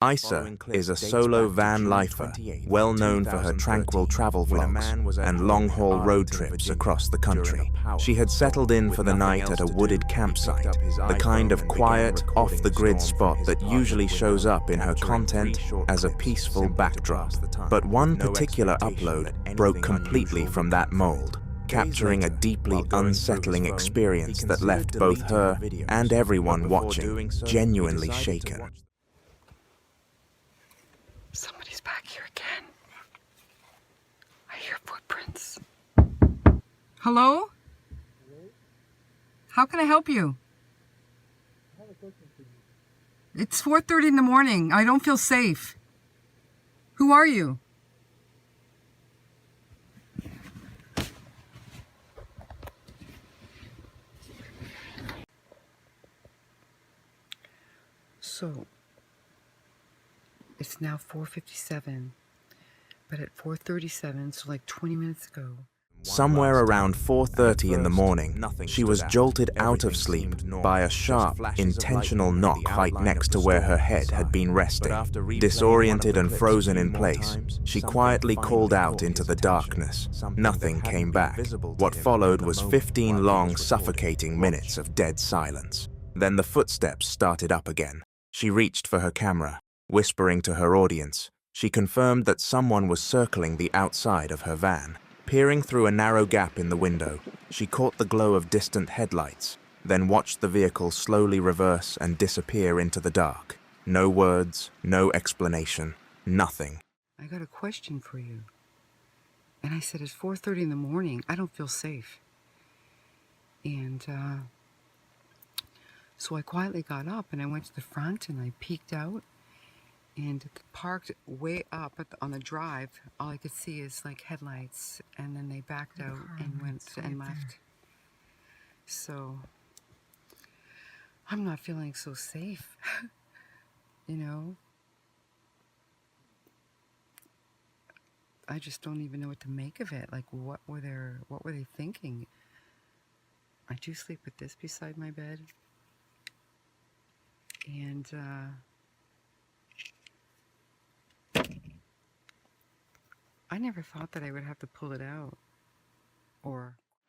Isa is a solo van lifer, well known for her tranquil travel vlogs and long-haul road trips across the country. She had settled in for the night at a wooded campsite, the kind of quiet, off-the-grid spot that usually shows up in her content as a peaceful backdrop. But one particular upload broke completely from that mold, capturing a deeply unsettling experience that left both her and everyone watching genuinely shaken. Somebody's back here again. I hear footprints. Hello? How can I help you? It's 4:30 in the morning. I don't feel safe. Who are you? So, it's now 4:57, but at 4:37, so like 20 minutes ago. Somewhere around 4:30 in the morning, she was jolted out of sleep by a sharp, intentional knock right next to where her head had been resting. Disoriented and frozen in place, she quietly called out into the darkness. Nothing came back. What followed was 15 long, suffocating minutes of dead silence. Then the footsteps started up again. She reached for her camera. Whispering to her audience, she confirmed that someone was circling the outside of her van. Peering through a narrow gap in the window, she caught the glow of distant headlights, then watched the vehicle slowly reverse and disappear into the dark. No words, no explanation, nothing. I got a question for you. And I said, it's 4:30 in the morning. I don't feel safe. And so I quietly got up and I went to the front and I peeked out. And parked way up on the drive. All I could see is like headlights, and then they backed out and went and left. So I'm not feeling so safe, you know. I just don't even know what to make of it. Like, what were they thinking? I do sleep with this beside my bed, and I never thought that I would have to pull it out,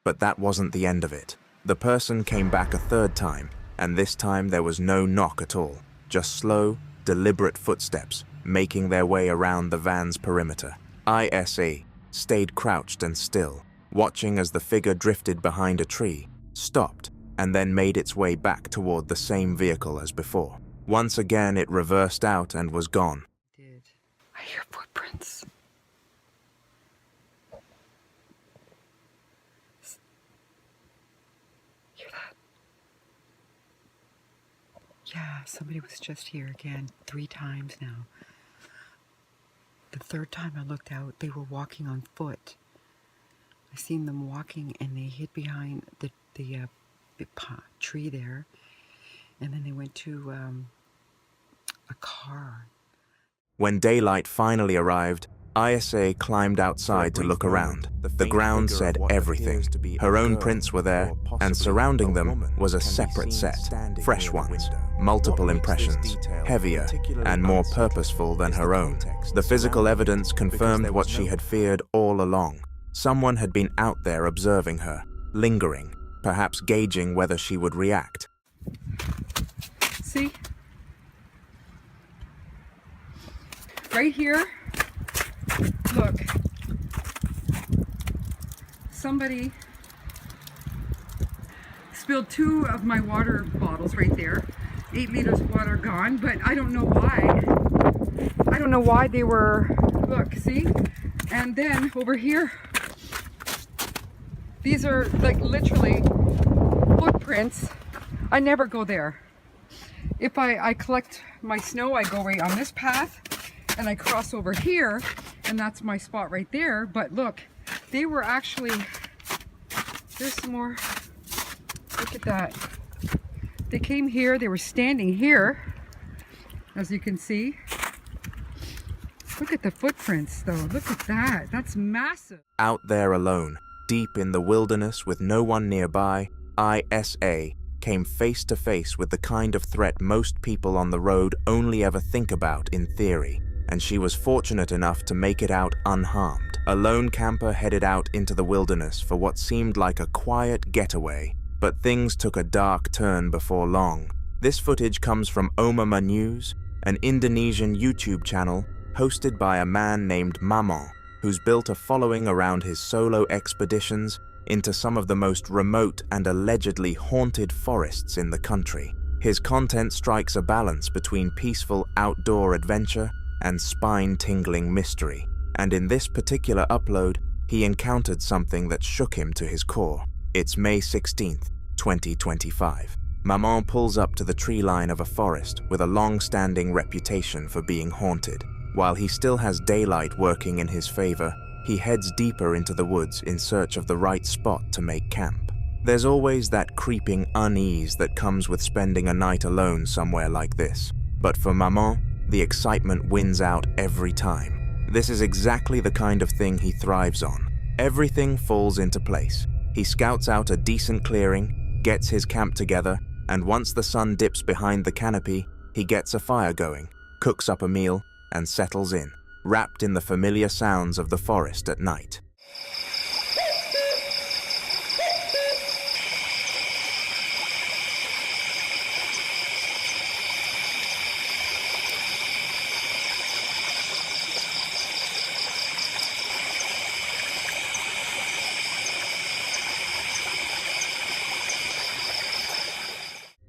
But that wasn't the end of it. The person came back a third time, and this time there was no knock at all. Just slow, deliberate footsteps, making their way around the van's perimeter. Isa stayed crouched and still, watching as the figure drifted behind a tree, stopped, and then made its way back toward the same vehicle as before. Once again, it reversed out and was gone. I hear footprints. Hear that? Yeah, somebody was just here again 3 times now. The third time I looked out, they were walking on foot. I seen them walking and they hid behind the tree there. And then they went to a car. When daylight finally arrived, Isa climbed outside to look around. The ground said everything. Her own prints were there, and surrounding them was a separate set, fresh ones, multiple impressions, heavier and more purposeful than her own. The physical evidence confirmed what she had feared all along. Someone had been out there observing her, lingering, perhaps gauging whether she would react. See? Right here, look, somebody spilled 2 of my water bottles right there. 8 liters of water gone, but I don't know why. I don't know why they were, look, see? And then over here, these are like literally footprints. I never go there. If I collect my snow, I go right on this path. And I cross over here, and that's my spot right there. But look, they were actually, there's some more, look at that. They came here, they were standing here, as you can see. Look at the footprints though, look at that, that's massive. Out there alone, deep in the wilderness with no one nearby, Isa came face to face with the kind of threat most people on the road only ever think about in theory, and she was fortunate enough to make it out unharmed. A lone camper headed out into the wilderness for what seemed like a quiet getaway, but things took a dark turn before long. This footage comes from Omama News, an Indonesian YouTube channel hosted by a man named Mamon, who's built a following around his solo expeditions into some of the most remote and allegedly haunted forests in the country. His content strikes a balance between peaceful outdoor adventure and spine-tingling mystery, and in this particular upload, he encountered something that shook him to his core. It's May 16th, 2025. Mamon pulls up to the tree line of a forest with a long-standing reputation for being haunted. While he still has daylight working in his favor, he heads deeper into the woods in search of the right spot to make camp. There's always that creeping unease that comes with spending a night alone somewhere like this, but for Mamon, the excitement wins out every time. This is exactly the kind of thing he thrives on. Everything falls into place. He scouts out a decent clearing, gets his camp together, and once the sun dips behind the canopy, he gets a fire going, cooks up a meal, and settles in, wrapped in the familiar sounds of the forest at night.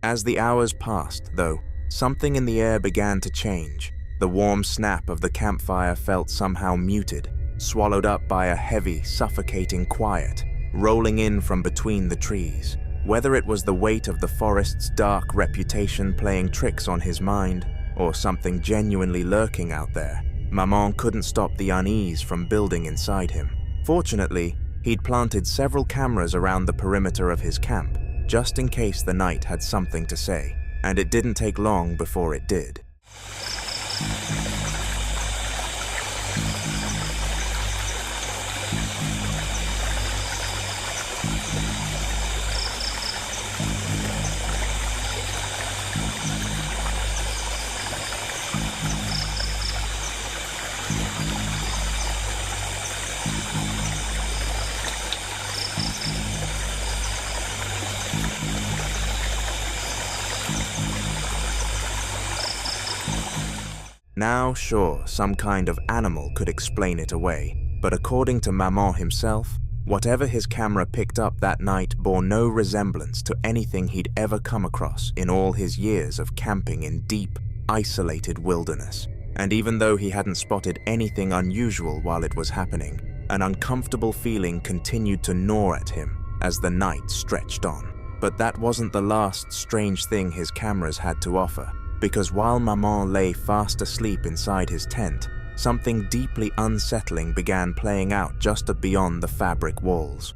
As the hours passed, though, something in the air began to change. The warm snap of the campfire felt somehow muted, swallowed up by a heavy, suffocating quiet, rolling in from between the trees. Whether it was the weight of the forest's dark reputation playing tricks on his mind, or something genuinely lurking out there, Mamon couldn't stop the unease from building inside him. Fortunately, he'd planted several cameras around the perimeter of his camp, just in case the night had something to say, and it didn't take long before it did. Now, sure, some kind of animal could explain it away, but according to Mamon himself, whatever his camera picked up that night bore no resemblance to anything he'd ever come across in all his years of camping in deep, isolated wilderness. And even though he hadn't spotted anything unusual while it was happening, an uncomfortable feeling continued to gnaw at him as the night stretched on. But that wasn't the last strange thing his cameras had to offer. Because while Mamon lay fast asleep inside his tent, something deeply unsettling began playing out just beyond the fabric walls.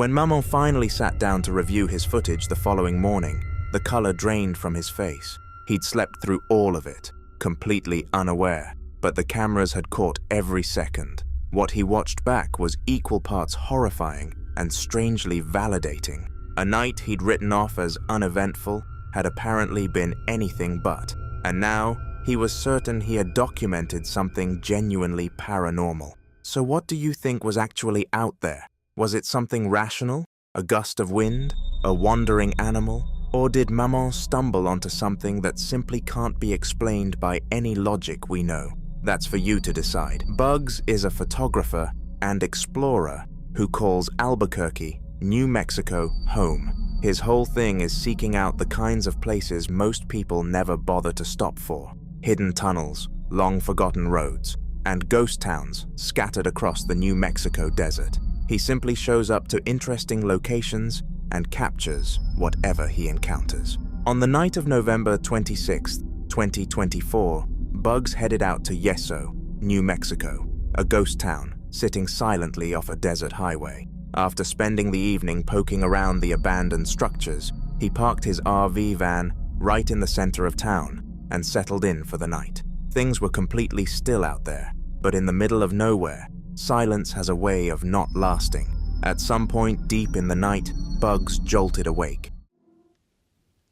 When Mamon finally sat down to review his footage the following morning, the color drained from his face. He'd slept through all of it, completely unaware, but the cameras had caught every second. What he watched back was equal parts horrifying and strangely validating. A night he'd written off as uneventful had apparently been anything but, and now he was certain he had documented something genuinely paranormal. So what do you think was actually out there? Was it something rational? A gust of wind? A wandering animal? Or did Maman stumble onto something that simply can't be explained by any logic we know? That's for you to decide. Bugs is a photographer and explorer who calls Albuquerque, New Mexico, home. His whole thing is seeking out the kinds of places most people never bother to stop for. Hidden tunnels, long-forgotten roads, and ghost towns scattered across the New Mexico desert. He simply shows up to interesting locations and captures whatever he encounters. On the night of November 26, 2024, Bugs headed out to Yeso, New Mexico, a ghost town sitting silently off a desert highway. After spending the evening poking around the abandoned structures, he parked his RV van right in the center of town and settled in for the night. Things were completely still out there, but in the middle of nowhere, silence has a way of not lasting. At some point deep in the night, Bugs jolted awake.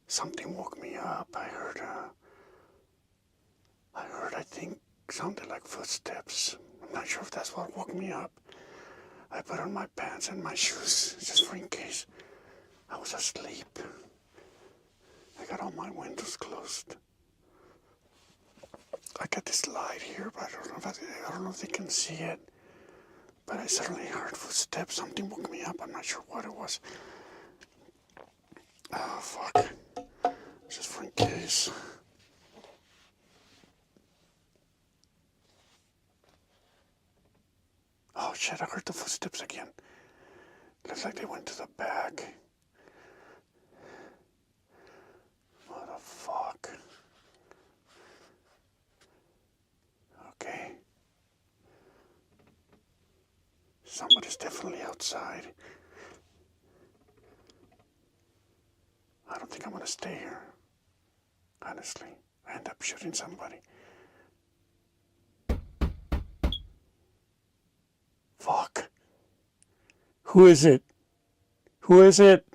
Something woke me up. I think, sounded like footsteps. I'm not sure if that's what woke me up. I put on my pants and my shoes just for in case. I was asleep. I got all my windows closed. I got this light here, but I don't know if they can see it. But I suddenly heard footsteps. Something woke me up. I'm not sure what it was. Oh, fuck. Just for in case. Oh, shit, I heard the footsteps again. Looks like they went to the back. What the fuck? Okay. Somebody's definitely outside. I don't think I'm gonna stay here. Honestly, I end up shooting somebody. Fuck. Who is it? Who is it?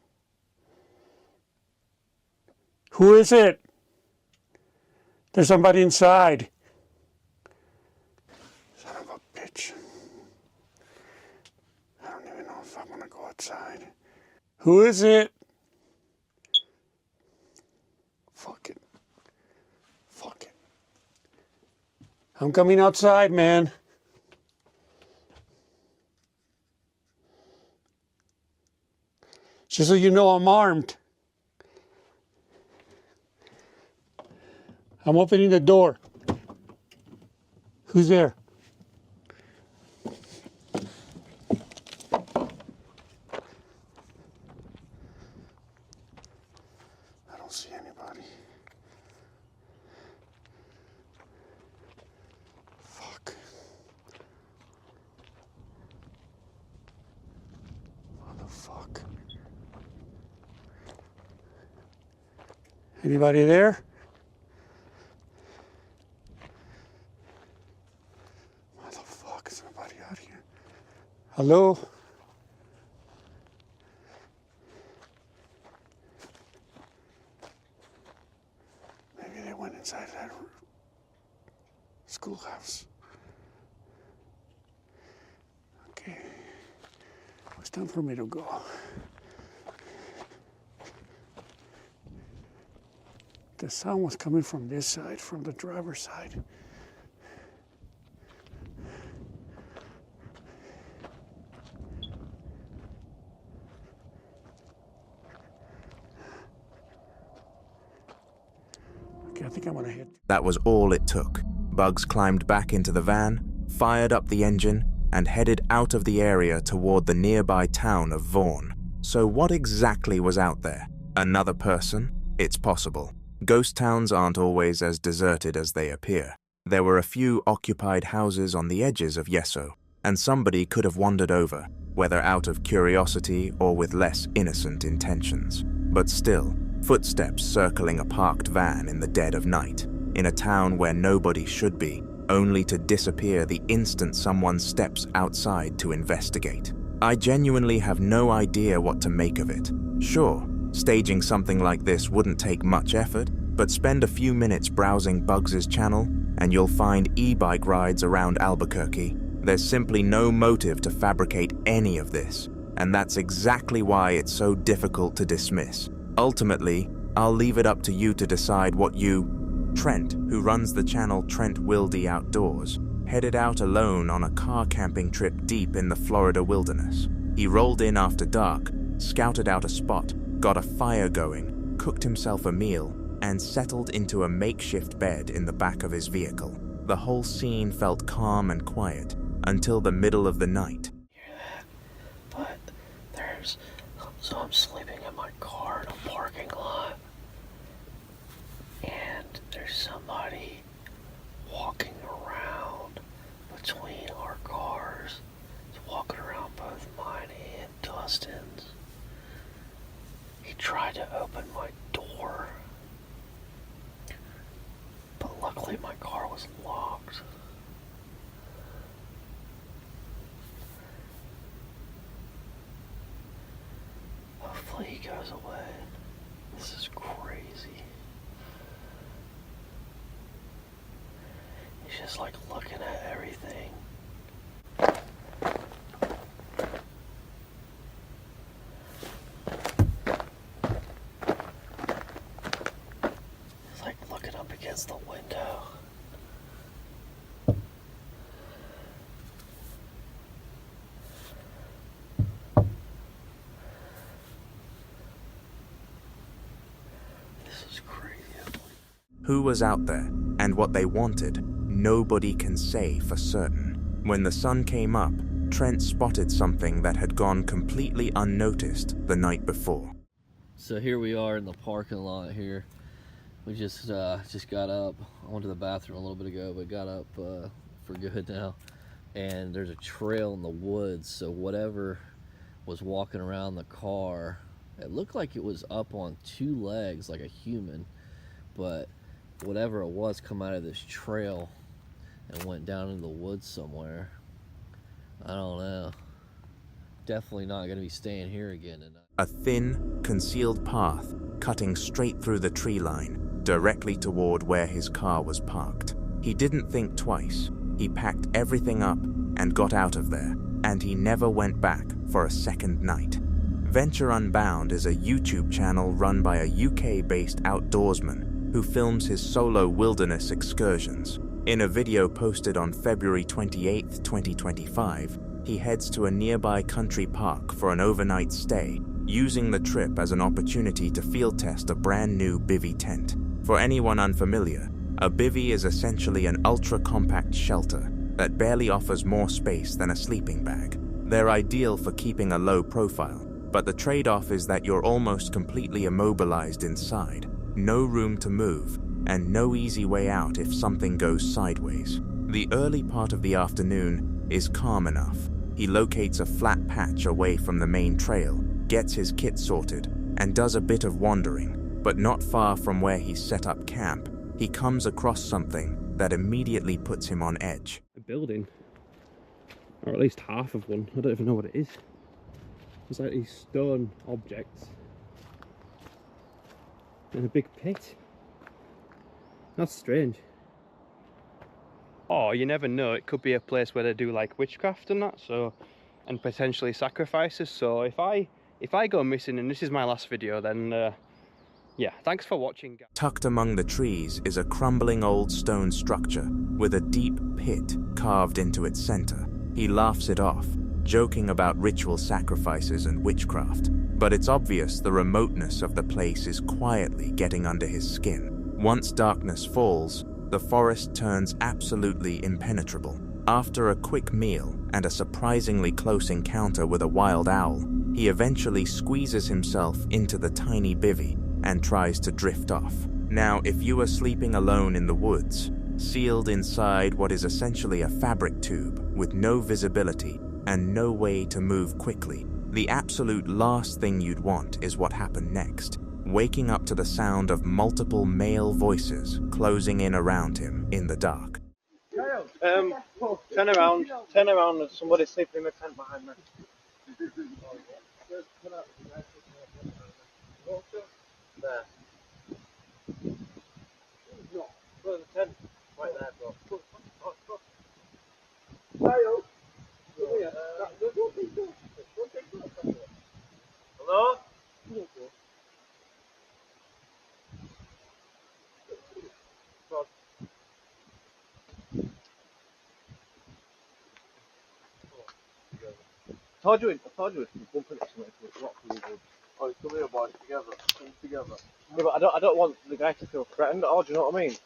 Who is it? There's somebody inside. Son of a bitch. I don't even know if I want to go outside. Who is it? Fuck it. Fuck it. I'm coming outside, man. Just so you know, I'm armed. I'm opening the door. Who's there? I don't see anybody. Fuck. What the fuck? Anybody there? Why the fuck is nobody out here? Hello? Maybe they went inside that schoolhouse. Okay. It's time for me to go. The sound was coming from this side, from the driver's side. Okay, I think I'm gonna hit. That was all it took. Bugs climbed back into the van, fired up the engine, and headed out of the area toward the nearby town of Vaughn. So what exactly was out there? Another person? It's possible. Ghost towns aren't always as deserted as they appear. There were a few occupied houses on the edges of Yeso, and somebody could have wandered over, whether out of curiosity or with less innocent intentions. But still, footsteps circling a parked van in the dead of night, in a town where nobody should be, only to disappear the instant someone steps outside to investigate. I genuinely have no idea what to make of it. Sure, staging something like this wouldn't take much effort, but spend a few minutes browsing Bugs' channel and you'll find e-bike rides around Albuquerque, There's simply no motive to fabricate any of this, and that's exactly why it's so difficult to dismiss. Ultimately, I'll leave it up to you to decide what you... Trent, who runs the channel Trent Wildy Outdoors, headed out alone on a car camping trip deep in the Florida wilderness. He rolled in after dark, scouted out a spot, got a fire going, cooked himself a meal, and settled into a makeshift bed in the back of his vehicle. The whole scene felt calm and quiet until the middle of the night. Hear that? But there's... So I'm sleeping in my car in a parking lot, and there's somebody walking around between our cars. He's walking around both mine and Dustin's. He tried to open my door, but luckily my car was locked. Hopefully he goes away. This is crazy. He's just like looking at everything. He's like looking up against the window. This is crazy. Who was out there, and what they wanted, nobody can say for certain. When the sun came up, Trent spotted something that had gone completely unnoticed the night before. So here we are in the parking lot here. We just got up. I went to the bathroom a little bit ago, but got up for good now. And there's a trail in the woods, so whatever was walking around the car, it looked like it was up on two legs like a human, but whatever it was come out of this trail and went down into the woods somewhere. I don't know. Definitely not going to be staying here again tonight. A thin, concealed path cutting straight through the tree line, directly toward where his car was parked. He didn't think twice. He packed everything up and got out of there, and he never went back for a second night. Venture Unbound is a YouTube channel run by a UK-based outdoorsman who films his solo wilderness excursions. In a video posted on February 28, 2025, he heads to a nearby country park for an overnight stay, using the trip as an opportunity to field test a brand new Bivvie tent. For anyone unfamiliar, a Bivvie is essentially an ultra-compact shelter that barely offers more space than a sleeping bag. They're ideal for keeping a low profile, but the trade-off is that you're almost completely immobilized inside, no room to move, and no easy way out if something goes sideways. The early part of the afternoon is calm enough. He locates a flat patch away from the main trail, gets his kit sorted, and does a bit of wandering, but not far from where he's set up camp, he comes across something that immediately puts him on edge. A building, or at least half of one. I don't even know what it is. It's like these stone objects in a big pit. That's strange. Oh, you never know, it could be a place where they do like witchcraft and that, so, and potentially sacrifices. So if I go missing and this is my last video, then yeah, thanks for watching. Tucked among the trees is a crumbling old stone structure with a deep pit carved into its center. He laughs it off, joking about ritual sacrifices and witchcraft, but it's obvious the remoteness of the place is quietly getting under his skin. Once darkness falls, the forest turns absolutely impenetrable. After a quick meal and a surprisingly close encounter with a wild owl, he eventually squeezes himself into the tiny bivvy and tries to drift off. Now, if you are sleeping alone in the woods, sealed inside what is essentially a fabric tube with no visibility and no way to move quickly, the absolute last thing you'd want is what happened next. Waking up to the sound of multiple male voices closing in around him in the dark. Turn around, there's somebody sleeping in the tent behind me. There. No, the tent, right there, bro. told you it's bumping it somewhere to it. What for you? Oh, it's come here, boys, together. Come together. Yeah, but I don't want the guy to feel threatened. Oh, do you know what I mean?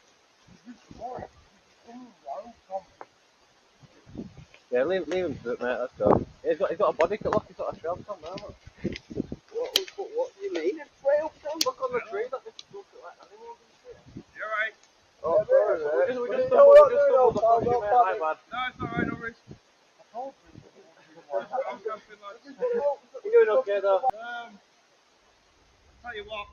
Yeah, leave him to it, mate. Let's go. He's got a body cut. Look, he's got a shelf on there. Look. What do you mean? It's way up down. Look on the tree. That this looks like animals and shit. You're right. Oh, sorry, mate. We just stumbled upon you, mate. My bad. No, it's alright, no worries. I'm camping, lads. You're doing okay, though? Tell you what.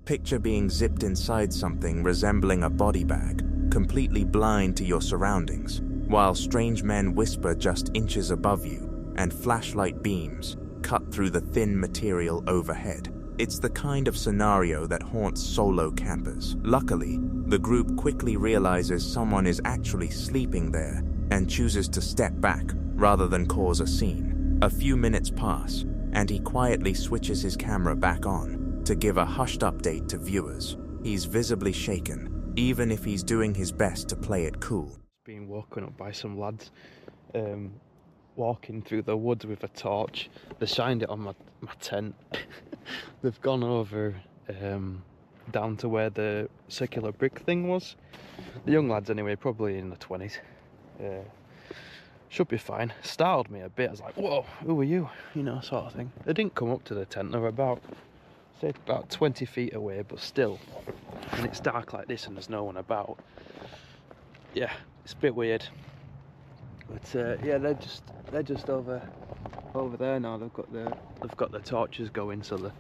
Picture being zipped inside something resembling a body bag, completely blind to your surroundings, while strange men whisper just inches above you, and flashlight beams cut through the thin material overhead. It's the kind of scenario that haunts solo campers. Luckily, the group quickly realizes someone is actually sleeping there and chooses to step back rather than cause a scene. A few minutes pass, and he quietly switches his camera back on to give a hushed update to viewers. He's visibly shaken, even if he's doing his best to play it cool. Being woken up by some lads walking through the woods with a torch. They shined it on my tent. They've gone over down to where the circular brick thing was. The young lads anyway, probably in the 20s. Should be fine. Startled me a bit. I was like, whoa, who are you? You know, sort of thing. They didn't come up to the tent. They were about 20 feet away, but still. And it's dark like this and there's no one about. Yeah, it's a bit weird. But yeah, they're just over there now. They've got the torches going, so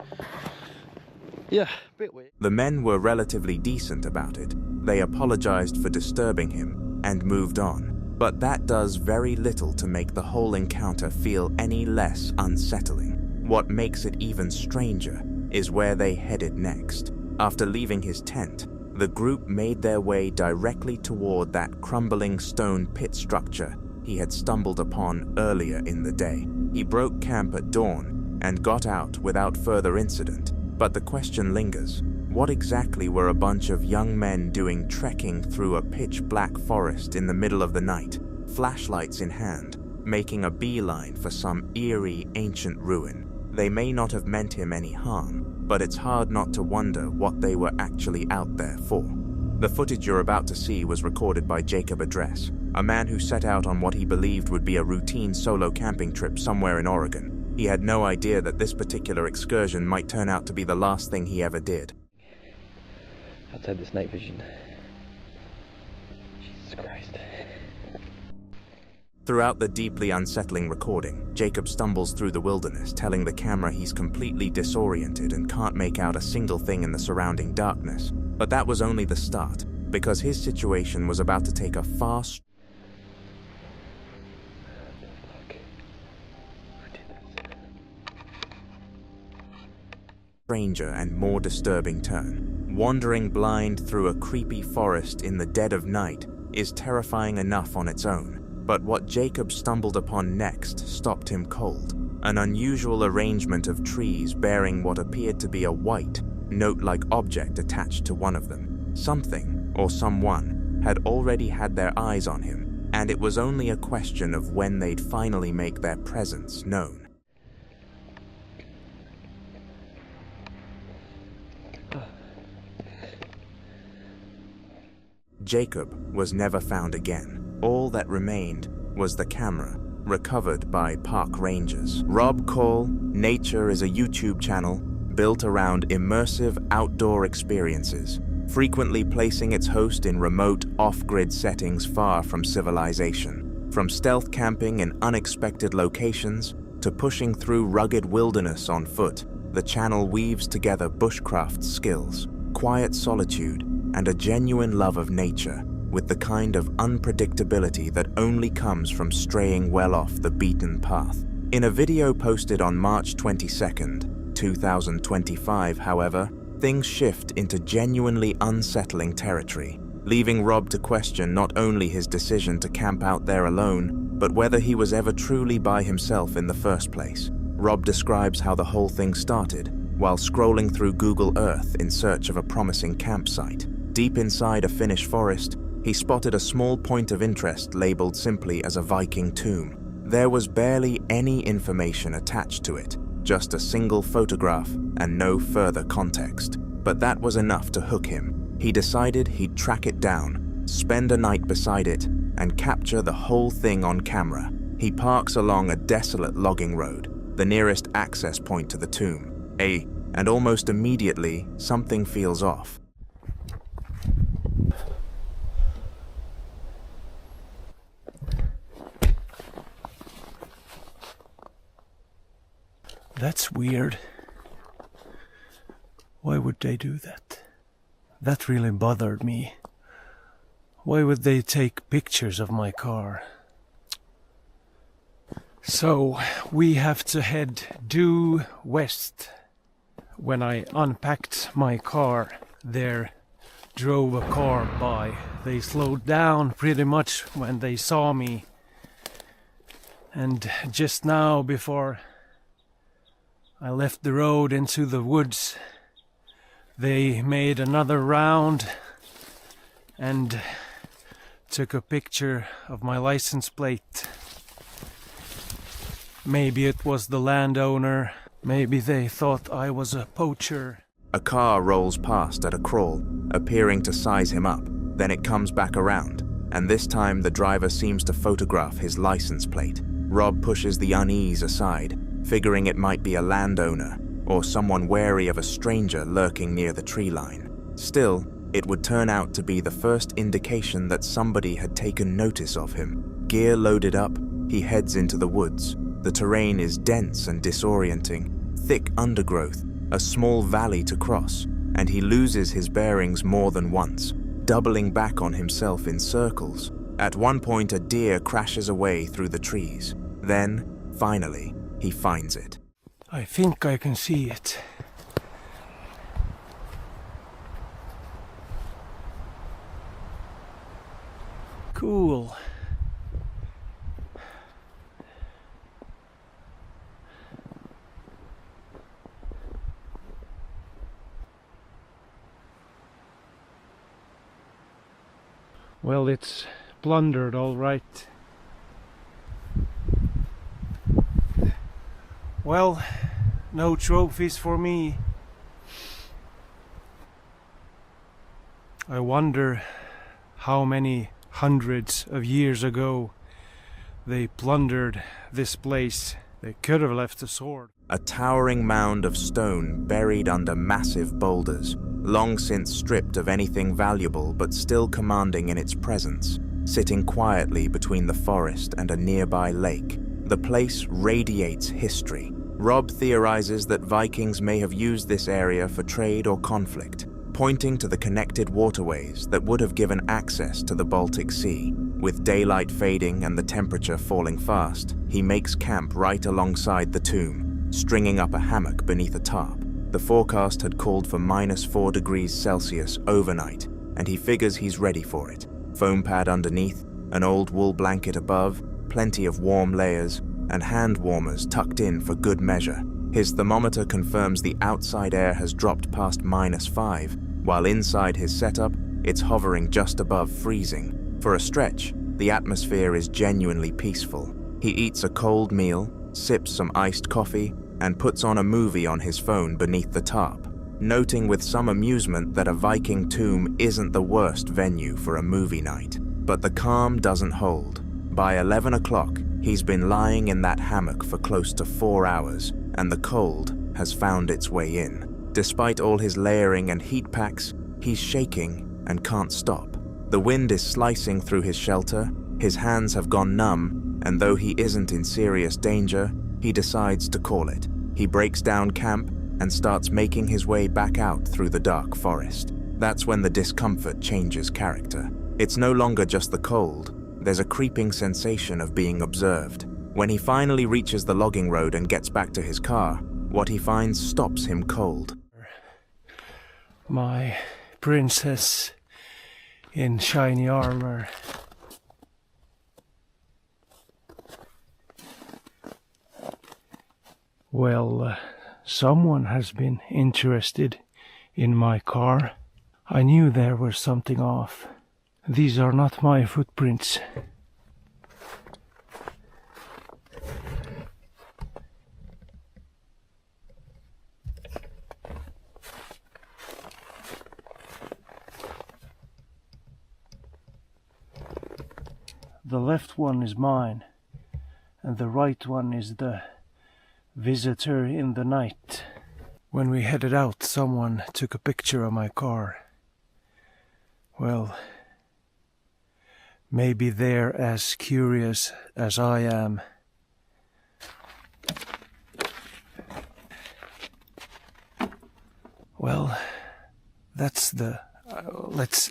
yeah, a bit weird. The men were relatively decent about it. They apologized for disturbing him and moved on. But that does very little to make the whole encounter feel any less unsettling. What makes it even stranger is where they headed next. After leaving his tent, the group made their way directly toward that crumbling stone pit structure he had stumbled upon earlier in the day. He broke camp at dawn and got out without further incident, but the question lingers. What exactly were a bunch of young men doing trekking through a pitch-black forest in the middle of the night, flashlights in hand, making a beeline for some eerie ancient ruin? They may not have meant him any harm, but it's hard not to wonder what they were actually out there for. The footage you're about to see was recorded by Jacob Address, a man who set out on what he believed would be a routine solo camping trip somewhere in Oregon. He had no idea that this particular excursion might turn out to be the last thing he ever did. Outside this night vision. Jesus Christ. Throughout the deeply unsettling recording, Jacob stumbles through the wilderness, telling the camera he's completely disoriented and can't make out a single thing in the surrounding darkness. But that was only the start, because his situation was about to take a far stranger and more disturbing turn. Wandering blind through a creepy forest in the dead of night is terrifying enough on its own, but what Jacob stumbled upon next stopped him cold. An unusual arrangement of trees bearing what appeared to be a white, note-like object attached to one of them. Something, or someone, had already had their eyes on him, and it was only a question of when they'd finally make their presence known. Jacob was never found again. All that remained was the camera, recovered by park rangers. Rob Call Nature is a YouTube channel built around immersive outdoor experiences, frequently placing its host in remote, off-grid settings far from civilization. From stealth camping in unexpected locations to pushing through rugged wilderness on foot, the channel weaves together bushcraft skills, quiet solitude, and a genuine love of nature, with the kind of unpredictability that only comes from straying well off the beaten path. In a video posted on March 22nd, 2025, however, things shift into genuinely unsettling territory, leaving Rob to question not only his decision to camp out there alone, but whether he was ever truly by himself in the first place. Rob describes how the whole thing started while scrolling through Google Earth in search of a promising campsite. Deep inside a Finnish forest, he spotted a small point of interest labeled simply as a Viking tomb. There was barely any information attached to it, just a single photograph and no further context. But that was enough to hook him. He decided he'd track it down, spend a night beside it, and capture the whole thing on camera. He parks along a desolate logging road, the nearest access point to the tomb. And almost immediately, something feels off. That's weird. Why would they do that? That really bothered me. Why would they take pictures of my car? So, we have to head due west. When I unpacked my car, there drove a car by. They slowed down pretty much when they saw me. And just now, before I left the road into the woods, they made another round and took a picture of my license plate. Maybe it was the landowner, maybe they thought I was a poacher. A car rolls past at a crawl, appearing to size him up. Then it comes back around, and this time the driver seems to photograph his license plate. Rob pushes the unease aside, figuring it might be a landowner or someone wary of a stranger lurking near the tree line. Still, it would turn out to be the first indication that somebody had taken notice of him. Gear loaded up, he heads into the woods. The terrain is dense and disorienting, thick undergrowth, a small valley to cross, and he loses his bearings more than once, doubling back on himself in circles. At one point, a deer crashes away through the trees. Then, finally, he finds it. I think I can see it. Cool. Well, it's plundered, all right. Well, no trophies for me. I wonder how many hundreds of years ago they plundered this place. They could have left a sword. A towering mound of stone buried under massive boulders, long since stripped of anything valuable but still commanding in its presence, sitting quietly between the forest and a nearby lake. The place radiates history. Rob theorizes that Vikings may have used this area for trade or conflict, pointing to the connected waterways that would have given access to the Baltic Sea. With daylight fading and the temperature falling fast, he makes camp right alongside the tomb, stringing up a hammock beneath a tarp. The forecast had called for -4 degrees Celsius overnight, and he figures he's ready for it. Foam pad underneath, an old wool blanket above, plenty of warm layers, and hand warmers tucked in for good measure. His thermometer confirms the outside air has dropped past -5, while inside his setup, it's hovering just above freezing. For a stretch, the atmosphere is genuinely peaceful. He eats a cold meal, sips some iced coffee, and puts on a movie on his phone beneath the tarp, noting with some amusement that a Viking tomb isn't the worst venue for a movie night. But the calm doesn't hold. By 11 o'clock, he's been lying in that hammock for close to 4 hours, and the cold has found its way in. Despite all his layering and heat packs, he's shaking and can't stop. The wind is slicing through his shelter, his hands have gone numb, and though he isn't in serious danger, he decides to call it. He breaks down camp and starts making his way back out through the dark forest. That's when the discomfort changes character. It's no longer just the cold, there's a creeping sensation of being observed. When he finally reaches the logging road and gets back to his car, what he finds stops him cold. My princess in shiny armor. Well, someone has been interested in my car. I knew there was something off. These are not my footprints. The left one is mine, and the right one is the visitor in the night. When we headed out, someone took a picture of my car. Well, maybe they're as curious as I am. Well, that's the... let's...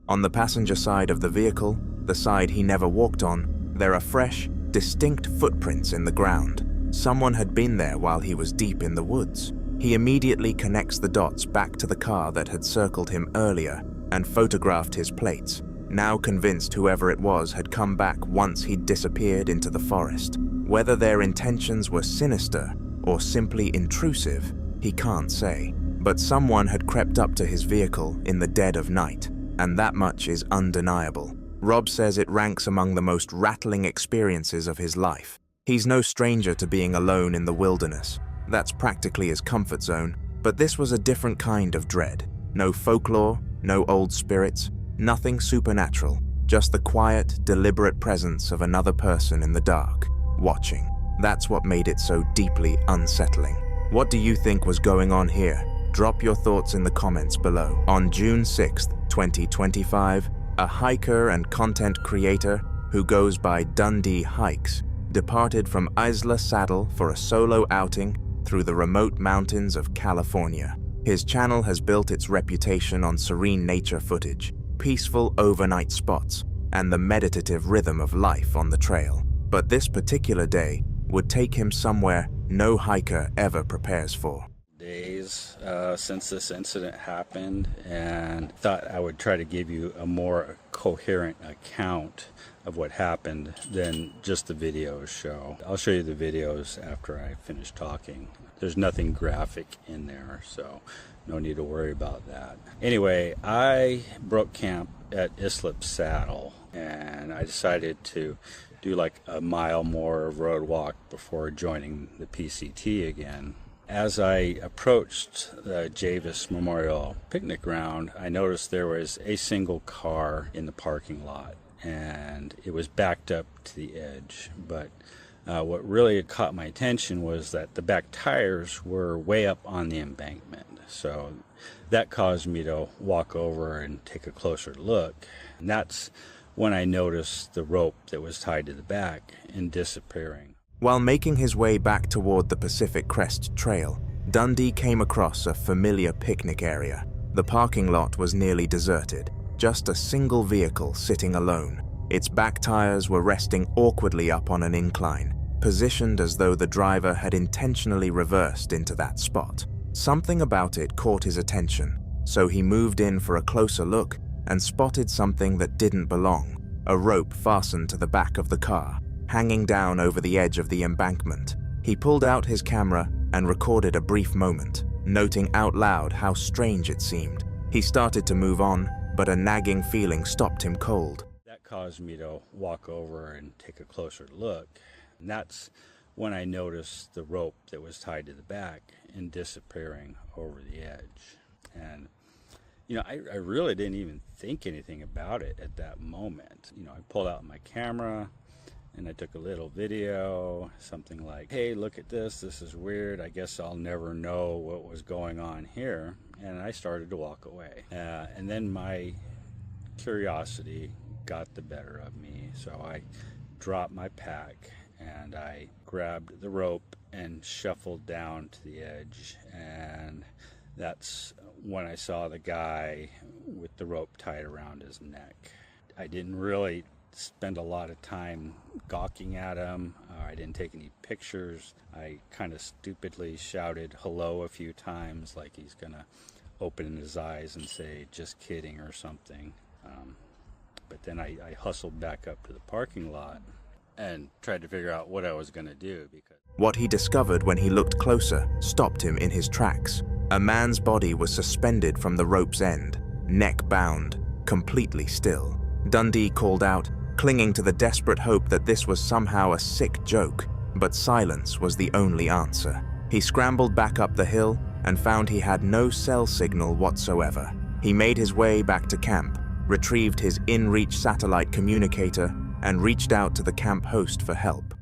On the passenger side of the vehicle, the side he never walked on, there are fresh, distinct footprints in the ground. Someone had been there while he was deep in the woods. He immediately connects the dots back to the car that had circled him earlier and photographed his plates, now convinced whoever it was had come back once he'd disappeared into the forest. Whether their intentions were sinister or simply intrusive, he can't say. But someone had crept up to his vehicle in the dead of night, and that much is undeniable. Rob says it ranks among the most rattling experiences of his life. He's no stranger to being alone in the wilderness. That's practically his comfort zone, but this was a different kind of dread. No folklore, no old spirits, nothing supernatural, just the quiet, deliberate presence of another person in the dark, watching. That's what made it so deeply unsettling. What do you think was going on here? Drop your thoughts in the comments below. On June 6th, 2025, a hiker and content creator who goes by Dundee Hikes departed from Isla Saddle for a solo outing through the remote mountains of California. His channel has built its reputation on serene nature footage, peaceful overnight spots, and the meditative rhythm of life on the trail. But this particular day would take him somewhere no hiker ever prepares for. Days since this incident happened, and thought I would try to give you a more coherent account of what happened than just the videos show. I'll show you the videos after I finish talking. There's nothing graphic in there, so no need to worry about that. Anyway, I broke camp at Islip Saddle, and I decided to do like a mile more of road walk before joining the PCT again. As I approached the Javis Memorial Picnic Ground, I noticed there was a single car in the parking lot, and it was backed up to the edge. But what really caught my attention was that the back tires were way up on the embankment. So that caused me to walk over and take a closer look. And that's when I noticed the rope that was tied to the back and disappearing. While making his way back toward the Pacific Crest Trail, Dundee came across a familiar picnic area. The parking lot was nearly deserted, just a single vehicle sitting alone. Its back tires were resting awkwardly up on an incline, positioned as though the driver had intentionally reversed into that spot. Something about it caught his attention, so he moved in for a closer look and spotted something that didn't belong: a rope fastened to the back of the car, hanging down over the edge of the embankment. He pulled out his camera and recorded a brief moment, noting out loud how strange it seemed. He started to move on, but a nagging feeling stopped him cold. That caused me to walk over and take a closer look. And that's when I noticed the rope that was tied to the back and disappearing over the edge. And you know, I really didn't even think anything about it at that moment. You know, I pulled out my camera and I took a little video, something like, hey, look at this is weird, I guess I'll never know what was going on here. And I started to walk away. And then my curiosity got the better of me, so I dropped my pack and I grabbed the rope and shuffled down to the edge, and that's when I saw the guy with the rope tied around his neck. I didn't really spend a lot of time gawking at him. I didn't take any pictures. I kind of stupidly shouted hello a few times, like he's gonna open his eyes and say just kidding or something. But then I hustled back up to the parking lot and tried to figure out what I was gonna do, because What he discovered when he looked closer stopped him in his tracks. A man's body was suspended from the rope's end, neck bound, completely still. Dundee called out, clinging to the desperate hope that this was somehow a sick joke, but silence was the only answer. He scrambled back up the hill and found he had no cell signal whatsoever. He made his way back to camp, retrieved his in-reach satellite communicator, and reached out to the camp host for help.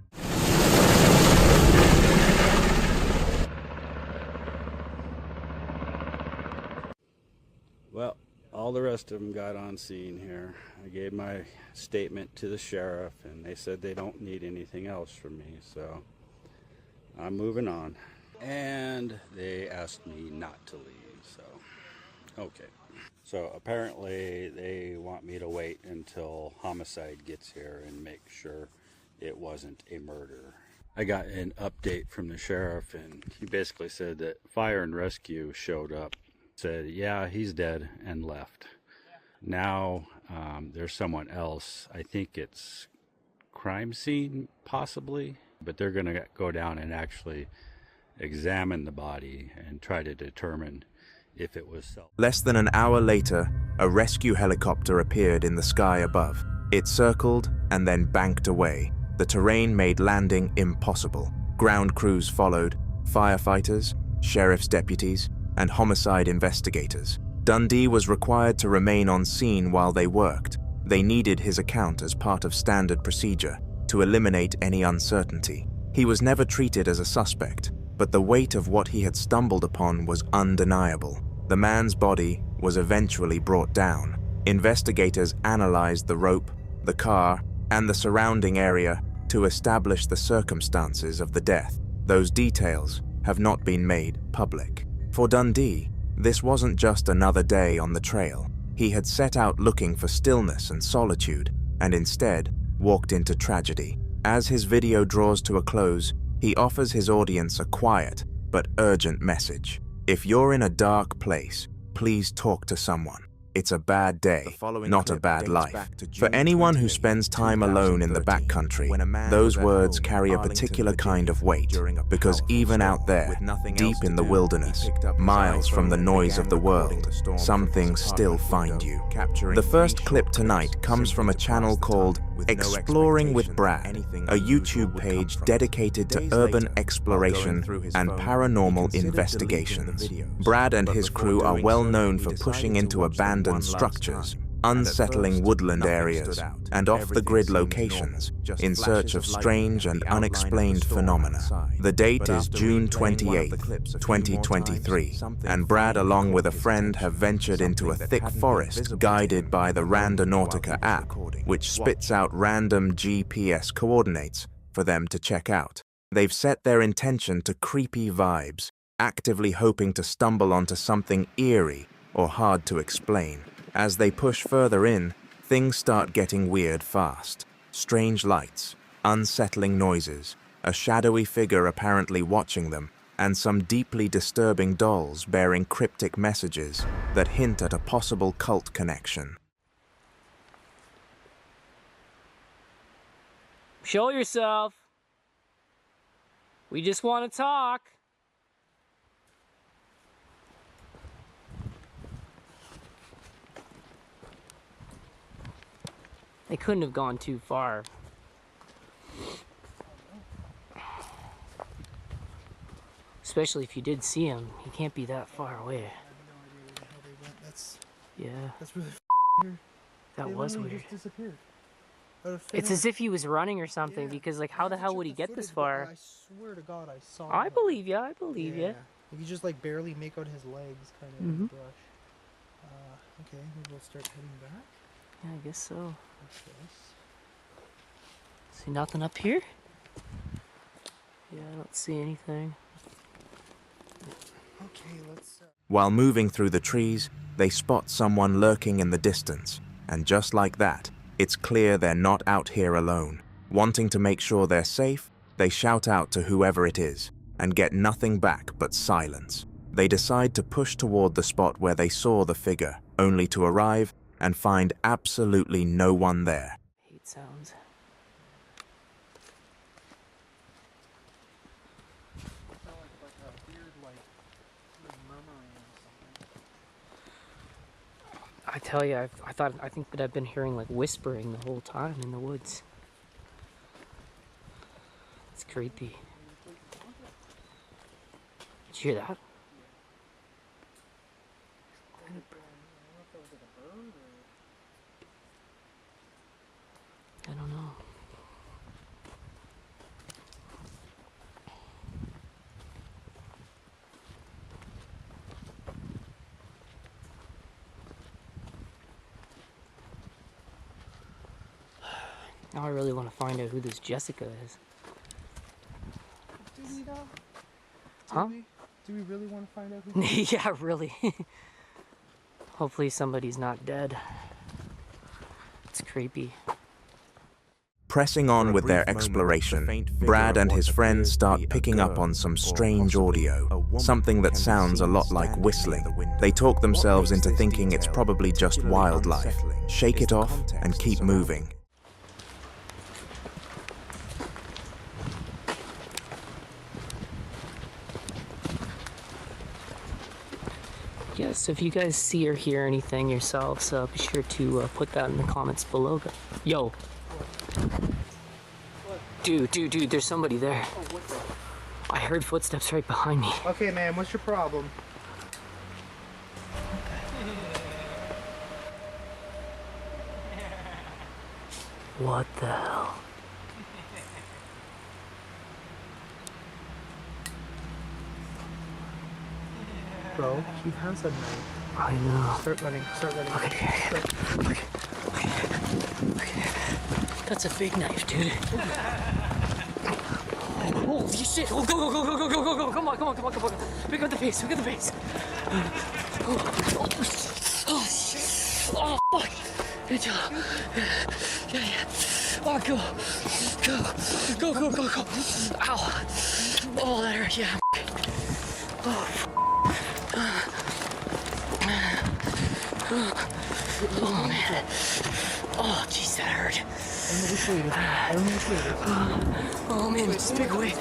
Well, all the rest of them got on scene here. I gave my statement to the sheriff, and they said they don't need anything else from me, so I'm moving on. And they asked me not to leave, so okay. So apparently they want me to wait until homicide gets here and make sure it wasn't a murder. I got an update from the sheriff, and he basically said that fire and rescue showed up, said, yeah, he's dead, and left. Now there's someone else. I think it's crime scene, possibly, but they're going to go down and actually examine the body and try to determine if it was self. Less than an hour later, a rescue helicopter appeared in the sky above. It circled and then banked away. The terrain made landing impossible. Ground crews followed, firefighters, sheriff's deputies, and homicide investigators. Dundee was required to remain on scene while they worked. They needed his account as part of standard procedure to eliminate any uncertainty. He was never treated as a suspect, but the weight of what he had stumbled upon was undeniable. The man's body was eventually brought down. Investigators analyzed the rope, the car, and the surrounding area to establish the circumstances of the death. Those details have not been made public. For Dundee, this wasn't just another day on the trail. He had set out looking for stillness and solitude, and instead walked into tragedy. As his video draws to a close, he offers his audience a quiet but urgent message. If you're in a dark place, please talk to someone. It's a bad day, not a bad life. For anyone who spends time alone in the backcountry, those words carry a particular kind of weight, because even out there, deep in the wilderness, miles from the noise of the world, some things still find you. The first clip tonight comes from a channel called Exploring with Brad, a YouTube page dedicated to urban exploration and paranormal investigations. Brad and his crew are well known for pushing into abandoned structures, unsettling woodland areas, and off-the-grid locations in search of strange and unexplained phenomena. The date is June 28, 2023, and Brad along with a friend have ventured into a thick forest guided by the Randonautica app, which spits out random GPS coordinates for them to check out. They've set their intention to creepy vibes, actively hoping to stumble onto something eerie or hard to explain. As they push further in, things start getting weird fast. Strange lights, unsettling noises, a shadowy figure apparently watching them, and some deeply disturbing dolls bearing cryptic messages that hint at a possible cult connection. Show yourself. We just want to talk. They couldn't have gone too far. Especially if you did see him. He can't be that far away. Yeah. That's really weird. That was weird. Just disappeared. It's as if he was running or something, Yeah. because like how the hell would he get this far? I swear to God, I saw I him. believe ya, I believe ya. You could just like barely make out his legs kind of in the brush. Okay, maybe we'll start heading back. Yeah, I guess so. Okay. See nothing up here? Yeah, I don't see anything. Okay, let's... While moving through the trees, they spot someone lurking in the distance, and just like that, it's clear they're not out here alone. Wanting to make sure they're safe, they shout out to whoever it is, and get nothing back but silence. They decide to push toward the spot where they saw the figure, only to arrive and find absolutely no one there. Hate sounds. I tell you, I think that I've been hearing like whispering the whole time in the woods. It's creepy. Did you hear that? I don't know. Now I really want to find out who this Jessica is. Do we though? Huh? Do we really want to find out who? Yeah, really. Hopefully somebody's not dead. It's creepy. Pressing on with their exploration, Brad and his friends start picking up on some strange audio, something that sounds a lot like whistling. They talk themselves into thinking it's probably just wildlife, shake it off, and keep moving. Yeah, so if you guys see or hear anything yourselves, be sure to put that in the comments below. Yo! Dude, there's somebody there. Oh, what the? I heard footsteps right behind me. Okay, man, what's your problem? What the hell? Bro, he has a knife. I know. Start running, start running. Okay. That's a big knife, dude. Holy shit! Oh, go! Come on! Pick up the pace. Oh shit! Oh fuck! Good job. Yeah. Oh, go! Ow! Oh, that hurt. Yeah. Oh man. Oh jeez, that hurt. I don't know which way it is. Oh man, just pick away.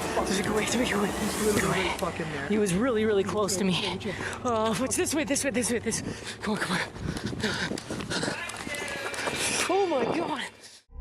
Really fucking there. He was really close to me. What's this way? Come on. Oh my god.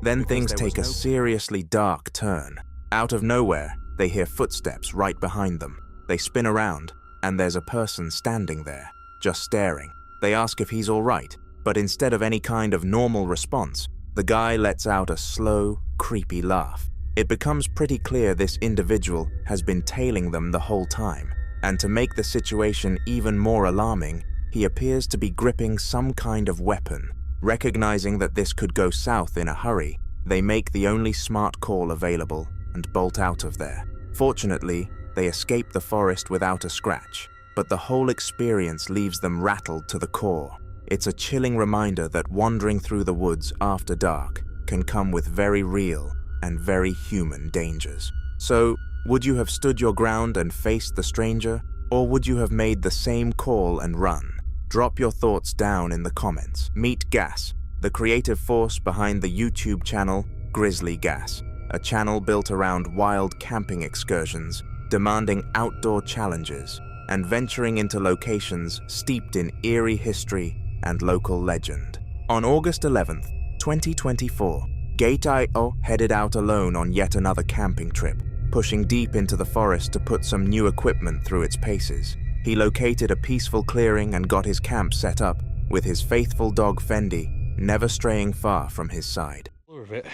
Then things take a seriously dark turn. Out of nowhere, they hear footsteps right behind them. They spin around, and there's a person standing there, just staring. They ask if he's all right, but instead of any kind of normal response, the guy lets out a slow, creepy laugh. It becomes pretty clear this individual has been tailing them the whole time, and to make the situation even more alarming, he appears to be gripping some kind of weapon. Recognizing that this could go south in a hurry, they make the only smart call available and bolt out of there. Fortunately, they escape the forest without a scratch, but the whole experience leaves them rattled to the core. It's a chilling reminder that wandering through the woods after dark can come with very real and very human dangers. So, would you have stood your ground and faced the stranger, or would you have made the same call and run? Drop your thoughts down in the comments. Meet Gas, the creative force behind the YouTube channel Grizzly Gas, a channel built around wild camping excursions, demanding outdoor challenges, and venturing into locations steeped in eerie history and local legend. On August 11th, 2024, Gate.io headed out alone on yet another camping trip, pushing deep into the forest to put some new equipment through its paces. He located a peaceful clearing and got his camp set up, with his faithful dog Fendi never straying far from his side. Of it.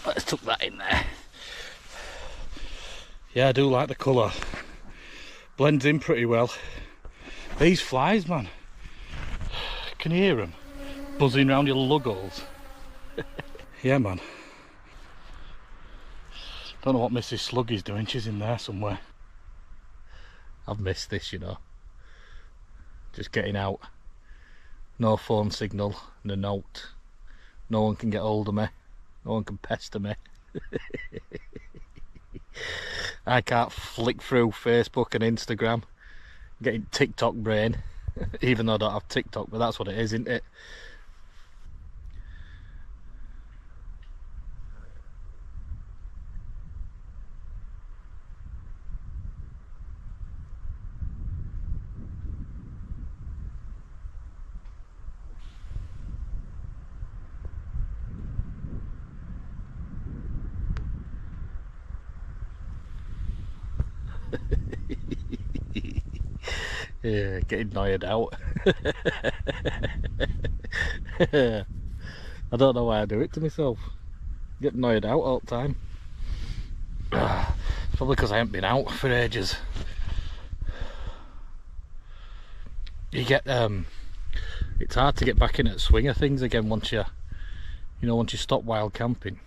Let's tuck that in there. Yeah, I do like the colour. Blends in pretty well. These flies, man. Can you hear them? Buzzing around your lug holes. Yeah, man. Don't know what Mrs. Sluggy's doing. She's in there somewhere. I've missed this, you know. Just getting out. No phone signal, no note. No one can get hold of me. No one can pester me. I can't flick through Facebook and Instagram. Getting TikTok brain. Even though I don't have TikTok, but that's what it is, isn't it? Yeah, getting tired out. I don't know why I do it to myself. Get annoyed out all the time. It's probably because I haven't been out for ages. You get it's hard to get back in at swing of things again once you stop wild camping.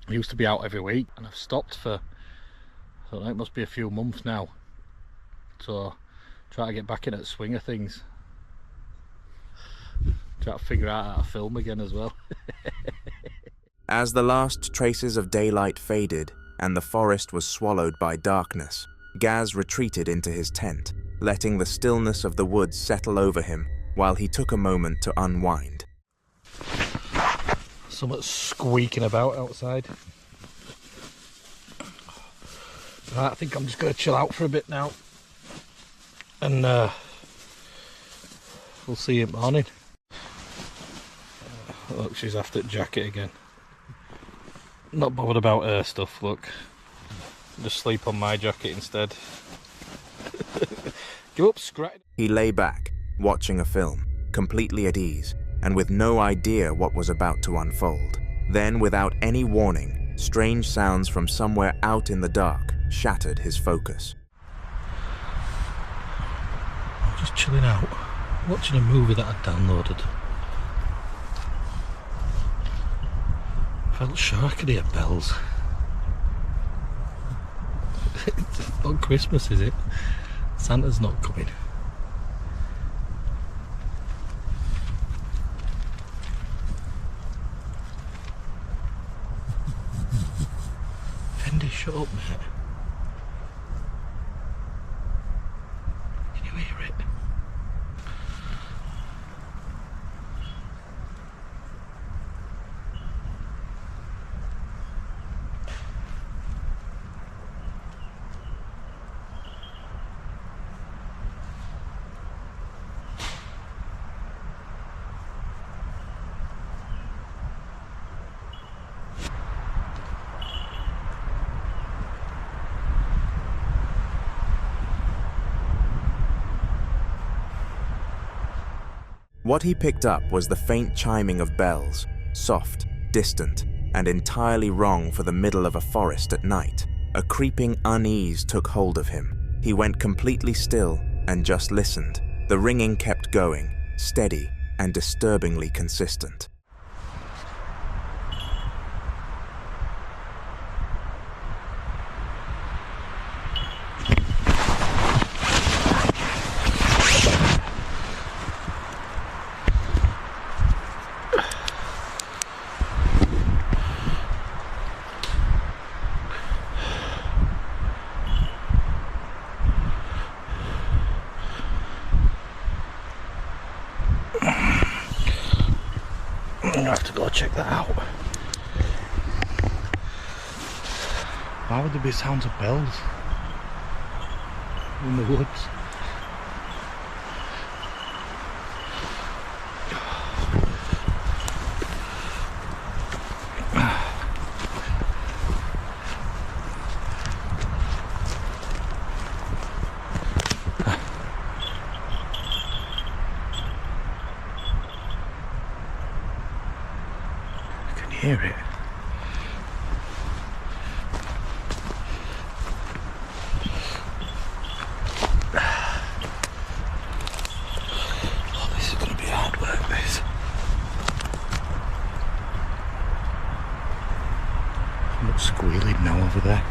I used to be out every week, and I've stopped for, I don't know, it must be a few months now. So try to get back in at swing of things. Try to figure out how to film again as well. As the last traces of daylight faded and the forest was swallowed by darkness, Gaz retreated into his tent, letting the stillness of the woods settle over him while he took a moment to unwind. Something's squeaking about outside. Right, I think I'm just going to chill out for a bit now. And we'll see you in the morning. Look, she's after the jacket again. Not bothered about her stuff, look. Just sleep on my jacket instead. Give up, scratch. He lay back, watching a film, completely at ease, and with no idea what was about to unfold. Then, without any warning, strange sounds from somewhere out in the dark shattered his focus. Just chilling out, watching a movie that I'd downloaded. Felt sure I could hear bells. It's not Christmas, is it? Santa's not coming. Fendi, shut up, mate. Can you hear it? What he picked up was the faint chiming of bells, soft, distant, and entirely wrong for the middle of a forest at night. A creeping unease took hold of him. He went completely still and just listened. The ringing kept going, steady and disturbingly consistent. I have to go check that out. Why would there be sounds of bells in the woods? Hear it. Oh, this is going to be hard work, this. Something's squealing now over there.